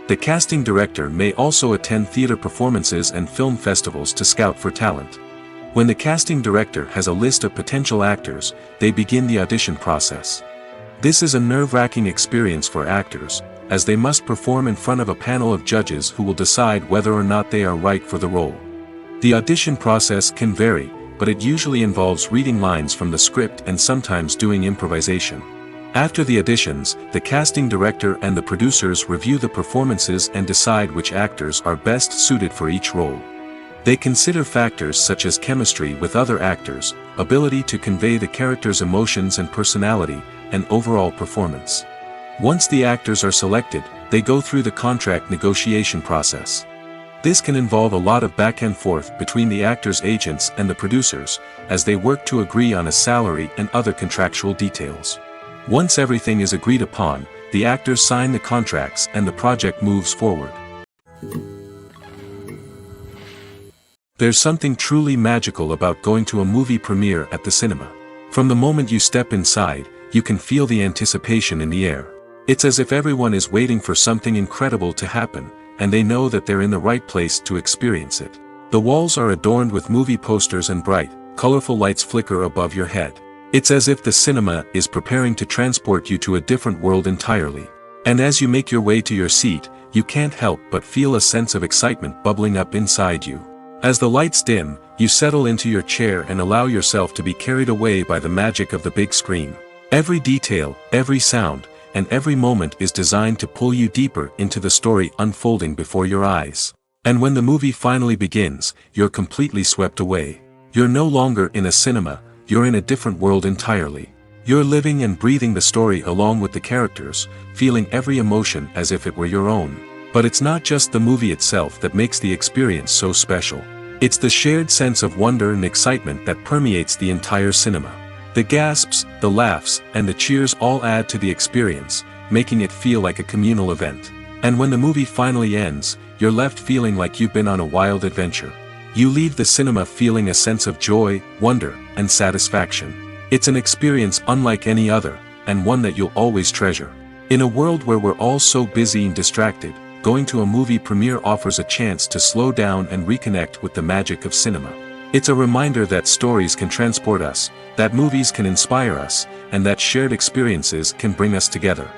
The casting director may also attend theater performances and film festivals to scout for talent. When the casting director has a list of potential actors, they begin the audition process. This is a nerve-wracking experience for actors, as they must perform in front of a panel of judges who will decide whether or not they are right for the role. The audition process can vary, but it usually involves reading lines from the script and sometimes doing improvisation. After the auditions, the casting director and the producers review the performances and decide which actors are best suited for each role. They consider factors such as chemistry with other actors, ability to convey the character's emotions and personality, and overall performance. Once the actors are selected, they go through the contract negotiation process. This can involve a lot of back and forth between the actors' agents and the producers, as they work to agree on a salary and other contractual details. Once everything is agreed upon, the actors sign the contracts and the project moves forward. There's something truly magical about going to a movie premiere at the cinema. From the moment you step inside, you can feel the anticipation in the air. It's as if everyone is waiting for something incredible to happen, and they know that they're in the right place to experience it. The walls are adorned with movie posters and bright, colorful lights flicker above your head. It's as if the cinema is preparing to transport you to a different world entirely. And as you make your way to your seat, you can't help but feel a sense of excitement bubbling up inside you. As the lights dim, you settle into your chair and allow yourself to be carried away by the magic of the big screen. Every detail, every sound, and every moment is designed to pull you deeper into the story unfolding before your eyes. And when the movie finally begins, you're completely swept away. You're no longer in a cinema, you're in a different world entirely. You're living and breathing the story along with the characters, feeling every emotion as if it were your own. But it's not just the movie itself that makes the experience so special. It's the shared sense of wonder and excitement that permeates the entire cinema. The gasps, the laughs, and the cheers all add to the experience, making it feel like a communal event. And when the movie finally ends, you're left feeling like you've been on a wild adventure. You leave the cinema feeling a sense of joy, wonder, and satisfaction. It's an experience unlike any other, and one that you'll always treasure. In a world where we're all so busy and distracted, going to a movie premiere offers a chance to slow down and reconnect with the magic of cinema. It's a reminder that stories can transport us, that movies can inspire us, and that shared experiences can bring us together.